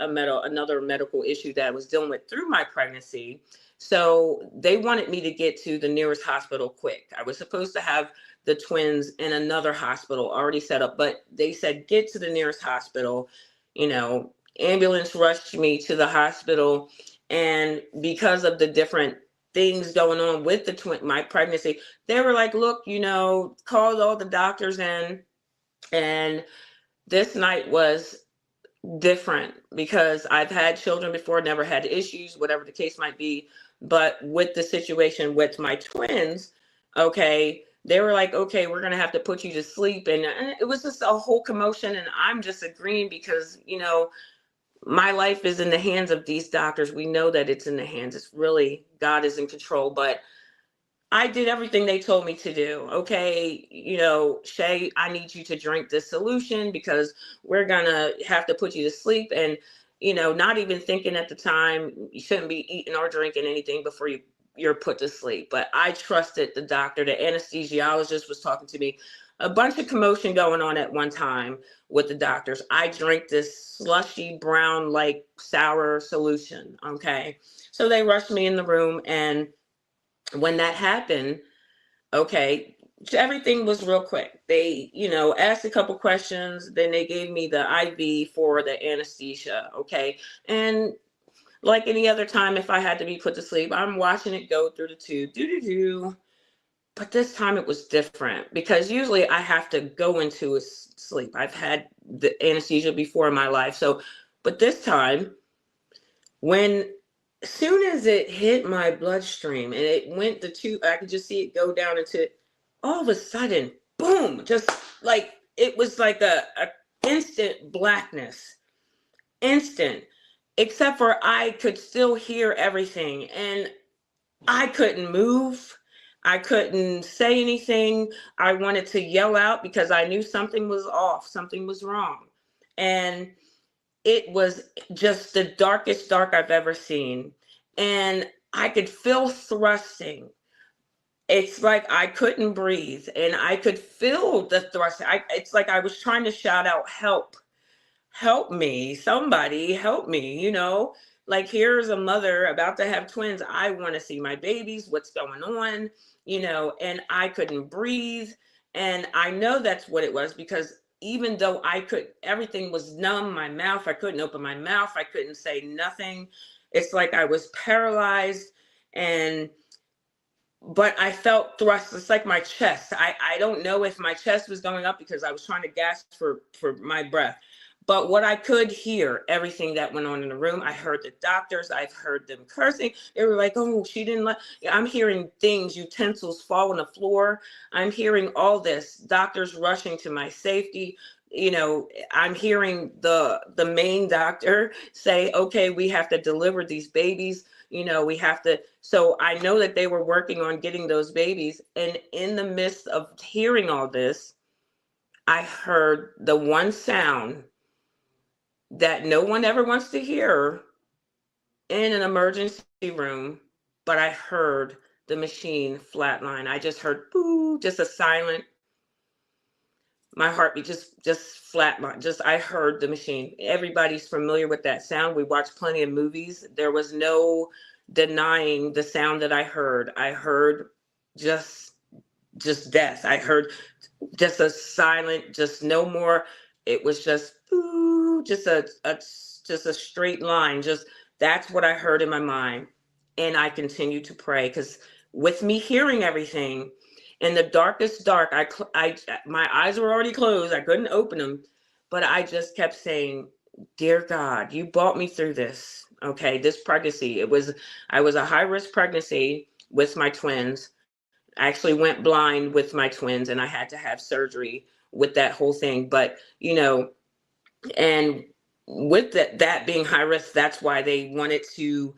another medical issue that I was dealing with through my pregnancy. So they wanted me to get to the nearest hospital quick. I was supposed to have the twins in another hospital already set up, but they said, get to the nearest hospital. You know, ambulance rushed me to the hospital. And because of the different things going on with my pregnancy, they were like, look, you know, called all the doctors in. And this night was different because I've had children before, never had issues, whatever the case might be. But with the situation with my twins, okay, they were like, okay, we're going to have to put you to sleep. And it was just a whole commotion. And I'm just agreeing because, you know, my life is in the hands of these doctors. We know that it's in the hands. It's really, God is in control. But I did everything they told me to do. Okay, Shay, I need you to drink this solution because we're gonna have to put you to sleep. And not even thinking at the time you shouldn't be eating or drinking anything before you're put to sleep. But I trusted the doctor. The anesthesiologist was talking to me. A bunch of commotion going on at one time with the doctors. I drank this slushy brown, like sour solution. Okay, so they rushed me in the room, and when that happened, okay, everything was real quick. They, asked a couple questions, then they gave me the IV for the anesthesia, okay? And like any other time, if I had to be put to sleep, I'm watching it go through the tube, do. But this time it was different because usually I have to go into a sleep. I've had the anesthesia before in my life. So, but this time, when as soon as it hit my bloodstream and it went the tube, I could just see it go down into, all of a sudden, boom, just like it was like a instant blackness, instant, except for I could still hear everything and I couldn't move. I couldn't say anything. I wanted to yell out because I knew something was off, something was wrong. And it was just the darkest dark I've ever seen. And I could feel thrusting. It's like I couldn't breathe and I could feel the thrusting. It's like I was trying to shout out, help, help me, somebody help me, like here's a mother about to have twins. I want to see my babies, what's going on, and I couldn't breathe. And I know that's what it was because even though everything was numb, my mouth, I couldn't open my mouth. I couldn't say nothing. It's like I was paralyzed but I felt thrust. It's like my chest. I don't know if my chest was going up because I was trying to gasp for my breath. But what I could hear, everything that went on in the room, I heard the doctors, I've heard them cursing. They were like, oh, she didn't let, I'm hearing things, utensils fall on the floor. I'm hearing all this, doctors rushing to my safety. I'm hearing the main doctor say, okay, we have to deliver these babies. We have to. So I know that they were working on getting those babies. And in the midst of hearing all this, I heard the one sound that no one ever wants to hear in an emergency room, but I heard the machine flatline. I just heard boo, just a silent, my heartbeat just flatline. I heard the machine. Everybody's familiar with that sound. We watched plenty of movies. There was no denying the sound that I heard. I heard just death. I heard just a silent, just no more. It was just boo, just a straight line. Just that's what I heard in my mind. And I continued to pray because with me hearing everything in the darkest dark, my eyes were already closed. I couldn't open them, but I just kept saying, dear God, you brought me through this. Okay, this pregnancy, I was a high risk pregnancy with my twins. I actually went blind with my twins and I had to have surgery with that whole thing. But, and with that being high risk, that's why they wanted to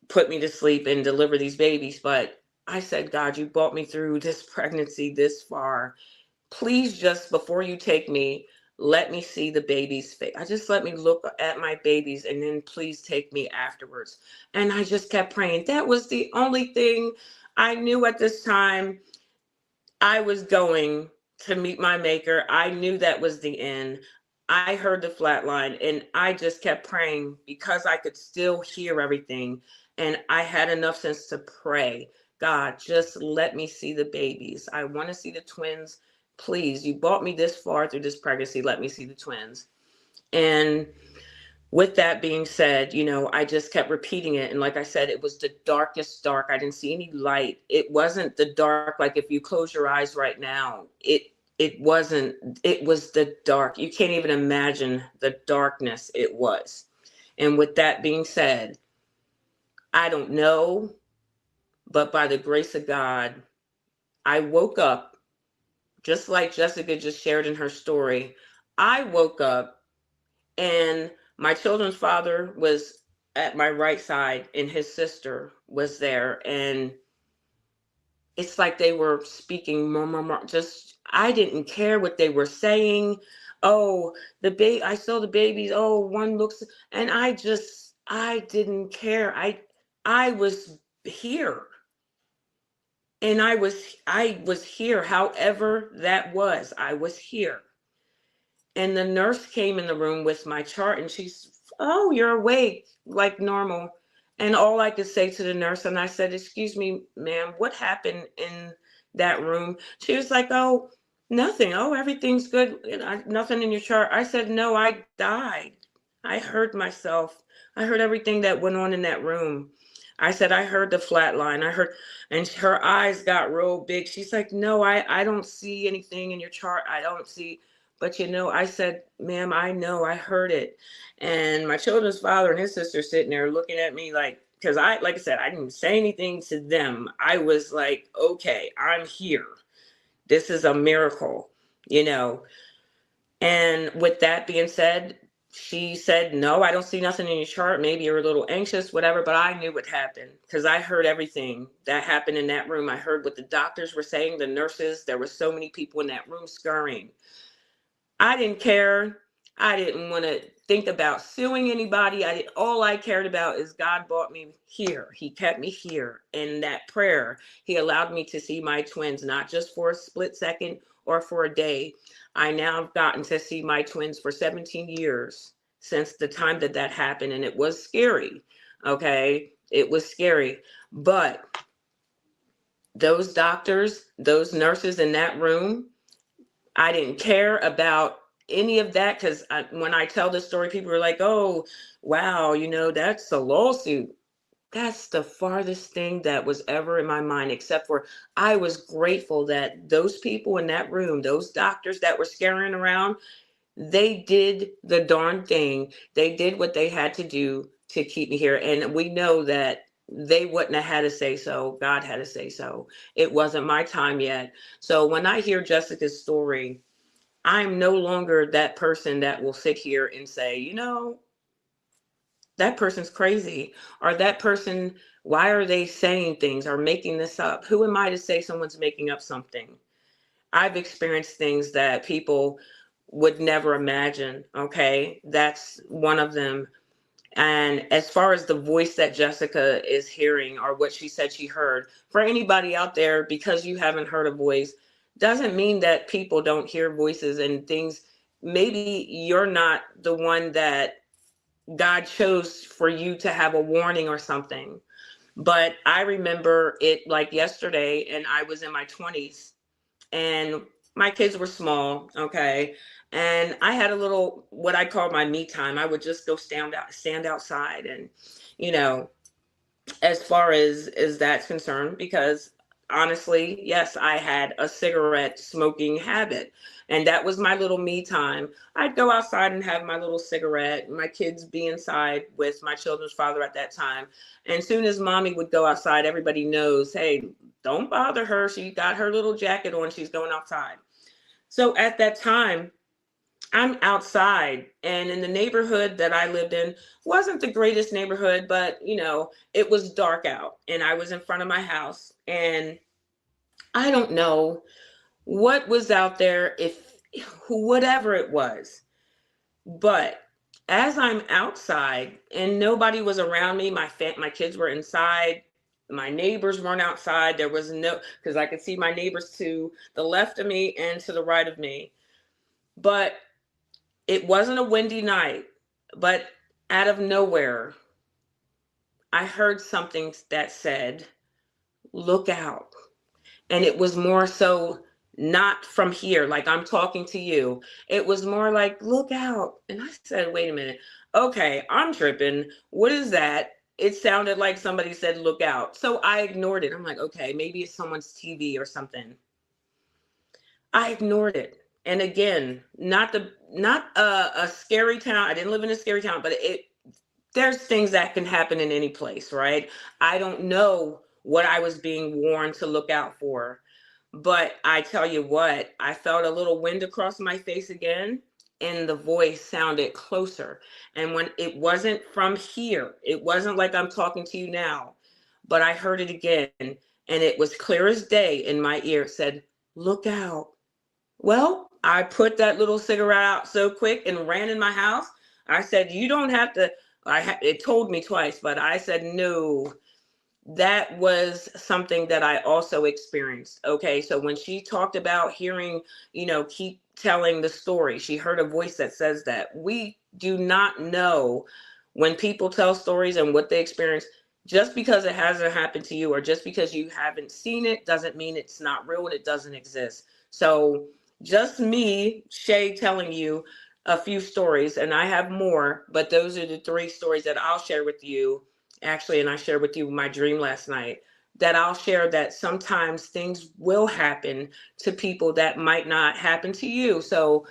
put me to sleep and deliver these babies. But I said, God, you brought me through this pregnancy this far. Please, just before you take me, let me see the baby's face. Just let me look at my babies and then please take me afterwards. And I just kept praying. That was the only thing I knew at this time. I was going to meet my maker. I knew that was the end. I heard the flat line and I just kept praying because I could still hear everything. And I had enough sense to pray, God, just let me see the babies. I want to see the twins. Please, you brought me this far through this pregnancy. Let me see the twins. And with that being said, I just kept repeating it. And like I said, it was the darkest dark. I didn't see any light. It wasn't the dark. Like if you close your eyes right now, it wasn't, it was the dark. You can't even imagine the darkness it was. And with that being said, I don't know, but by the grace of God, I woke up just like Jessica just shared in her story. I woke up and my children's father was at my right side and his sister was there. And it's like they were speaking more. Just, I didn't care what they were saying. Oh, I saw the babies. Oh, one looks, and I didn't care. I was here, and I was here. However that was, I was here. And the nurse came in the room with my chart, and she's, oh, you're awake like normal. And all I could say to the nurse, and I said, excuse me, ma'am, what happened in that room? She was like, oh, nothing. Oh, everything's good. Nothing in your chart. I said, no, I died. I heard myself. I heard everything that went on in that room. I said, I heard the flat line. I heard, and her eyes got real big. She's like, no, I don't see anything in your chart. I don't see. But I said, ma'am, I know, I heard it. And my children's father and his sister sitting there looking at me like, because like I said, I didn't say anything to them. I was like, okay, I'm here. This is a miracle, you know. And with that being said, she said, no, I don't see nothing in your chart. Maybe you're a little anxious, whatever, but I knew what happened because I heard everything that happened in that room. I heard what the doctors were saying, the nurses. There were so many people in that room scurrying. I didn't care. I didn't want to think about suing anybody. All I cared about is God brought me here. He kept me here. In that prayer, he allowed me to see my twins, not just for a split second or for a day. I now have gotten to see my twins for 17 years since the time that happened. And it was scary. Okay. It was scary. But those doctors, those nurses in that room, I didn't care about any of that because when I tell this story, people are like, oh, wow, that's a lawsuit. That's the farthest thing that was ever in my mind, except for I was grateful that those people in that room, those doctors that were scaring around, they did the darn thing. They did what they had to do to keep me here. And we know that they wouldn't have had to say so. God had to say so. It wasn't my time yet. So when I hear Jessica's story, I'm no longer that person that will sit here and say, that person's crazy, or that person, why are they saying things or making this up? Who am I to say someone's making up something? I've experienced things that people would never imagine. Okay. That's one of them. And as far as the voice that Jessica is hearing or what she said she heard, for anybody out there, because you haven't heard a voice, doesn't mean that people don't hear voices and things. Maybe you're not the one that God chose for you to have a warning or something. But I remember it like yesterday, and I was in my 20s and my kids were small. Okay. And I had a little, what I call my me time. I would just go stand outside. And, as far as that's concerned, because honestly, yes, I had a cigarette smoking habit, and that was my little me time. I'd go outside and have my little cigarette, my kids be inside with my children's father at that time. And soon as mommy would go outside, everybody knows, hey, don't bother her. She got her little jacket on. She's going outside. So at that time, I'm outside, and in the neighborhood that I lived in wasn't the greatest neighborhood, but it was dark out, and I was in front of my house, and I don't know what was out there, if whatever it was, but as I'm outside and nobody was around me, my kids were inside, my neighbors weren't outside. There was no, because I could see my neighbors to the left of me and to the right of me, but it wasn't a windy night. But out of nowhere, I heard something that said, look out. And it was more so not from here, like I'm talking to you. It was more like, look out. And I said, wait a minute. Okay, I'm tripping. What is that? It sounded like somebody said, look out. So I ignored it. I'm like, okay, maybe it's someone's TV or something. I ignored it. And again, not a scary town. I didn't live in a scary town, but there's things that can happen in any place, right? I don't know what I was being warned to look out for, but I tell you what, I felt a little wind across my face again, and the voice sounded closer. And when it wasn't from here, it wasn't like I'm talking to you now, but I heard it again. and it was clear as day in my ear. It said, "Look out." Well, I put that little cigarette out so quick and ran in my house. I said, "You don't have to." It told me twice, but I said, "No." That was something that I also experienced. Okay. So when she talked about hearing, keep telling the story, she heard a voice that says that. We do not know when people tell stories and what they experience. Just because it hasn't happened to you or just because you haven't seen it doesn't mean it's not real and it doesn't exist. So just me, Shay, telling you a few stories, and I have more, but those are the three stories that I'll share with you. Actually, and I shared with you my dream last night, that I'll share that sometimes things will happen to people that might not happen to you. So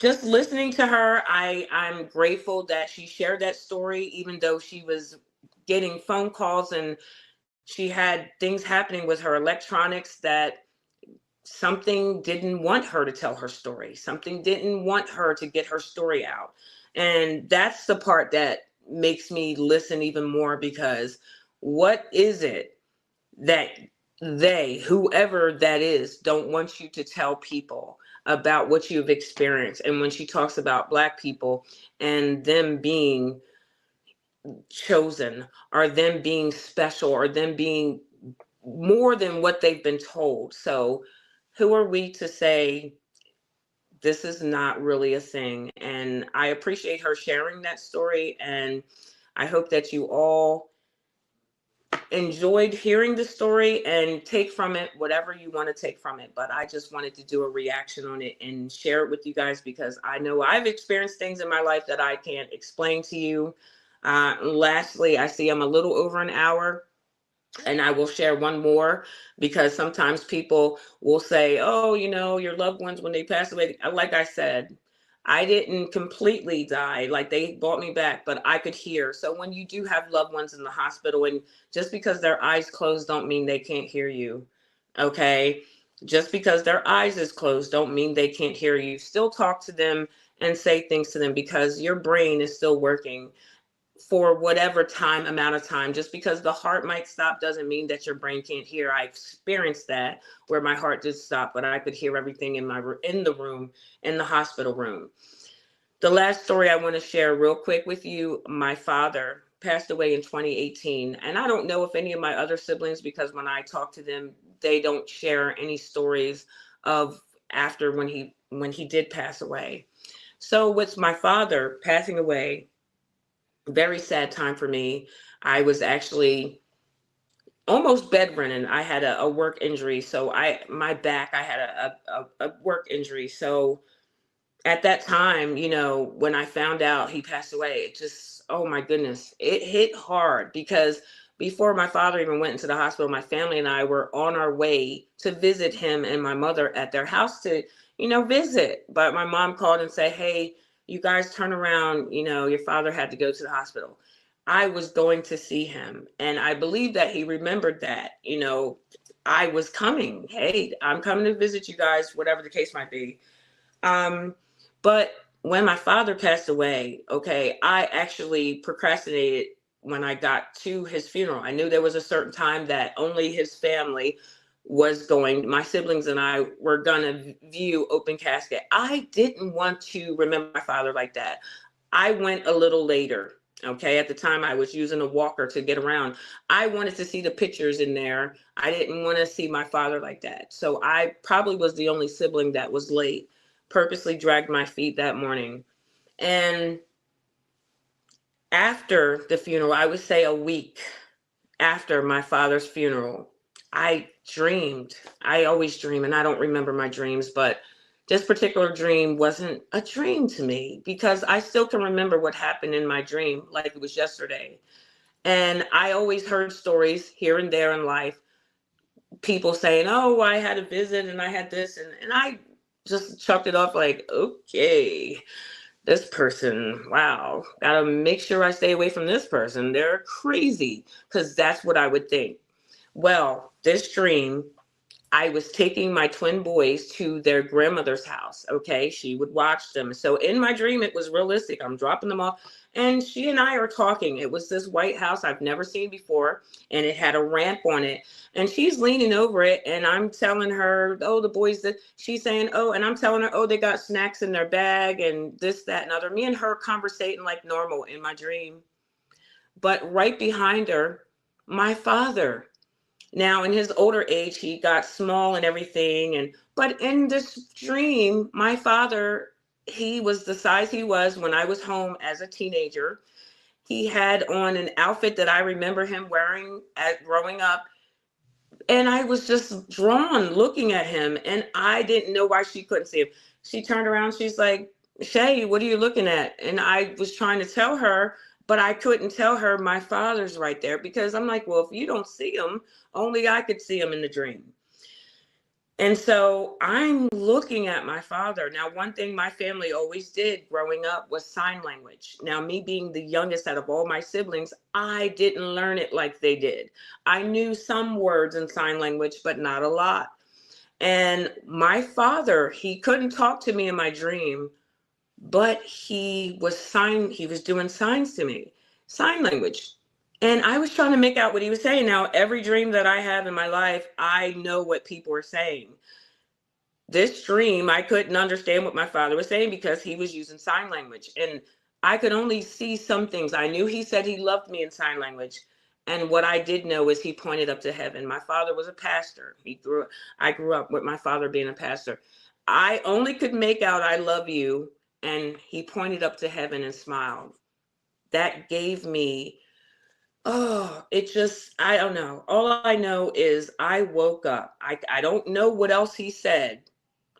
just listening to her, I'm grateful that she shared that story, even though she was getting phone calls and she had things happening with her electronics that something didn't want her to tell her story. Something didn't want her to get her story out. And that's the part that makes me listen even more, because what is it that whoever that is, don't want you to tell people about what you've experienced? And when she talks about Black people and them being chosen, or them being special, or them being more than what they've been told. So who are we to say this is not really a thing? And I appreciate her sharing that story. And I hope that you all enjoyed hearing the story and take from it whatever you want to take from it. But I just wanted to do a reaction on it and share it with you guys, because I know I've experienced things in my life that I can't explain to you. Lastly, I see I'm a little over an hour. And I will share one more, because sometimes people will say, "Oh, your loved ones, when they pass away," like I said, I didn't completely die. Like, they brought me back, but I could hear. So when you do have loved ones in the hospital, and just because their eyes closed don't mean they can't hear you. Okay. Just because their eyes is closed don't mean they can't hear you. Still talk to them and say things to them, because your brain is still working for whatever amount of time. Just because the heart might stop doesn't mean that your brain can't hear. I experienced that, where my heart did stop, but I could hear everything in the room, in the hospital room. The last story I want to share real quick with you, my father passed away in 2018. And I don't know if any of my other siblings, because when I talk to them, they don't share any stories of after when he did pass away. So with my father passing away, very sad time for me. I was actually almost bedridden. I had a work injury. So my back, I had a work injury. So at that time, when I found out he passed away, it just, oh my goodness, it hit hard, because before my father even went into the hospital, my family and I were on our way to visit him and my mother at their house to, visit. But my mom called and said, "Hey, you guys turn around, your father had to go to the hospital." I was going to see him, and I believe that he remembered that, I was coming. Hey, I'm coming to visit you guys, whatever the case might be. But when my father passed away, okay, I actually procrastinated when I got to his funeral. I knew there was a certain time that only his family was going, my siblings and I were going to view open casket. I didn't want to remember my father like that. I went a little later. Okay. At the time I was using a walker to get around. I wanted to see the pictures in there. I didn't want to see my father like that. So I probably was the only sibling that was late. Purposely dragged my feet that morning. And after the funeral, I would say a week after my father's funeral, I dreamed. I always dream, and I don't remember my dreams, but this particular dream wasn't a dream to me, because I still can remember what happened in my dream like it was yesterday. And I always heard stories here and there in life, people saying, "Oh, I had a visit and I had this," and I just chucked it off like, okay, this person, wow, gotta make sure I stay away from this person. They're crazy, because that's what I would think. Well, this dream, I was taking my twin boys to their grandmother's house. Okay. She would watch them. So in my dream, it was realistic. I'm dropping them off and she and I are talking. It was this white house I've never seen before, and it had a ramp on it. And she's leaning over it, and I'm telling her, oh, the boys that she's saying, oh, and I'm telling her, oh, they got snacks in their bag and this, that, and other. Me and her conversating like normal in my dream. But right behind her, my father. Now, in his older age, he got small and everything. But in this dream, my father, he was the size he was when I was home as a teenager. He had on an outfit that I remember him wearing growing up. And I was just drawn looking at him. And I didn't know why she couldn't see him. She turned around. She's like, Shay, what are you looking at? And I was trying to tell her, but I couldn't tell her my father's right there, because I'm like, well, if you don't see him, only I could see him in the dream. And so I'm looking at my father. Now, one thing my family always did growing up was sign language. Now, me being the youngest out of all my siblings, I didn't learn it like they did. I knew some words in sign language, but not a lot. And my father, he couldn't talk to me in my dream, but he was doing signs to me, sign language. And I was trying to make out what he was saying. Now, every dream that I have in my life, I know what people are saying. This dream, I couldn't understand what my father was saying because he was using sign language. And I could only see some things. I knew he said he loved me in sign language. And what I did know is he pointed up to heaven. My father was a pastor. I grew up with my father being a pastor. I only could make out, I love you. And he pointed up to heaven and smiled. That gave me, I don't know. All I know is I woke up. I don't know what else he said,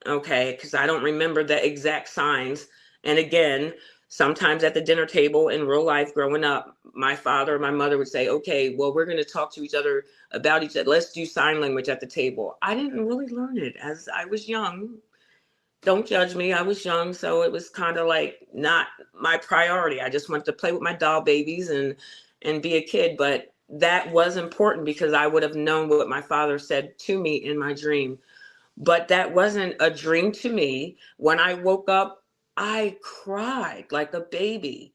okay, because I don't remember the exact signs. And again, sometimes at the dinner table in real life growing up, my father or my mother would say, okay, well, we're going to talk to each other about each other. Let's do sign language at the table. I didn't really learn it as I was young. Don't judge me. I was young, so it was kind of like not my priority. I just wanted to play with my doll babies and be a kid. But that was important because I would have known what my father said to me in my dream. But that wasn't a dream to me. When I woke up, I cried like a baby.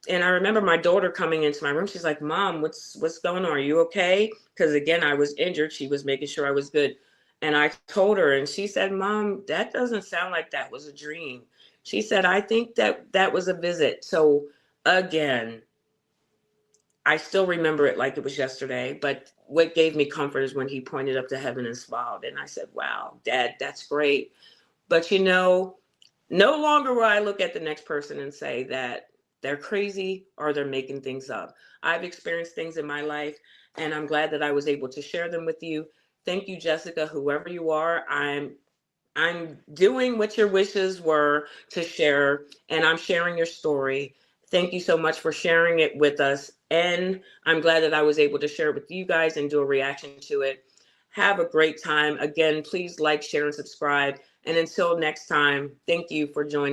And I remember my daughter coming into my room. She's like, Mom, what's going on? Are you okay? Because again, I was injured. She was making sure I was good. And I told her, and she said, Mom, that doesn't sound like that was a dream. She said, I think that was a visit. So again, I still remember it like it was yesterday. But what gave me comfort is when he pointed up to heaven and smiled. And I said, wow, Dad, that's great. But no longer will I look at the next person and say that they're crazy or they're making things up. I've experienced things in my life, and I'm glad that I was able to share them with you. Thank you, Jessica, whoever you are. I'm doing what your wishes were to share, and I'm sharing your story. Thank you so much for sharing it with us. And I'm glad that I was able to share it with you guys and do a reaction to it. Have a great time. Again, please like, share, and subscribe. And until next time, thank you for joining.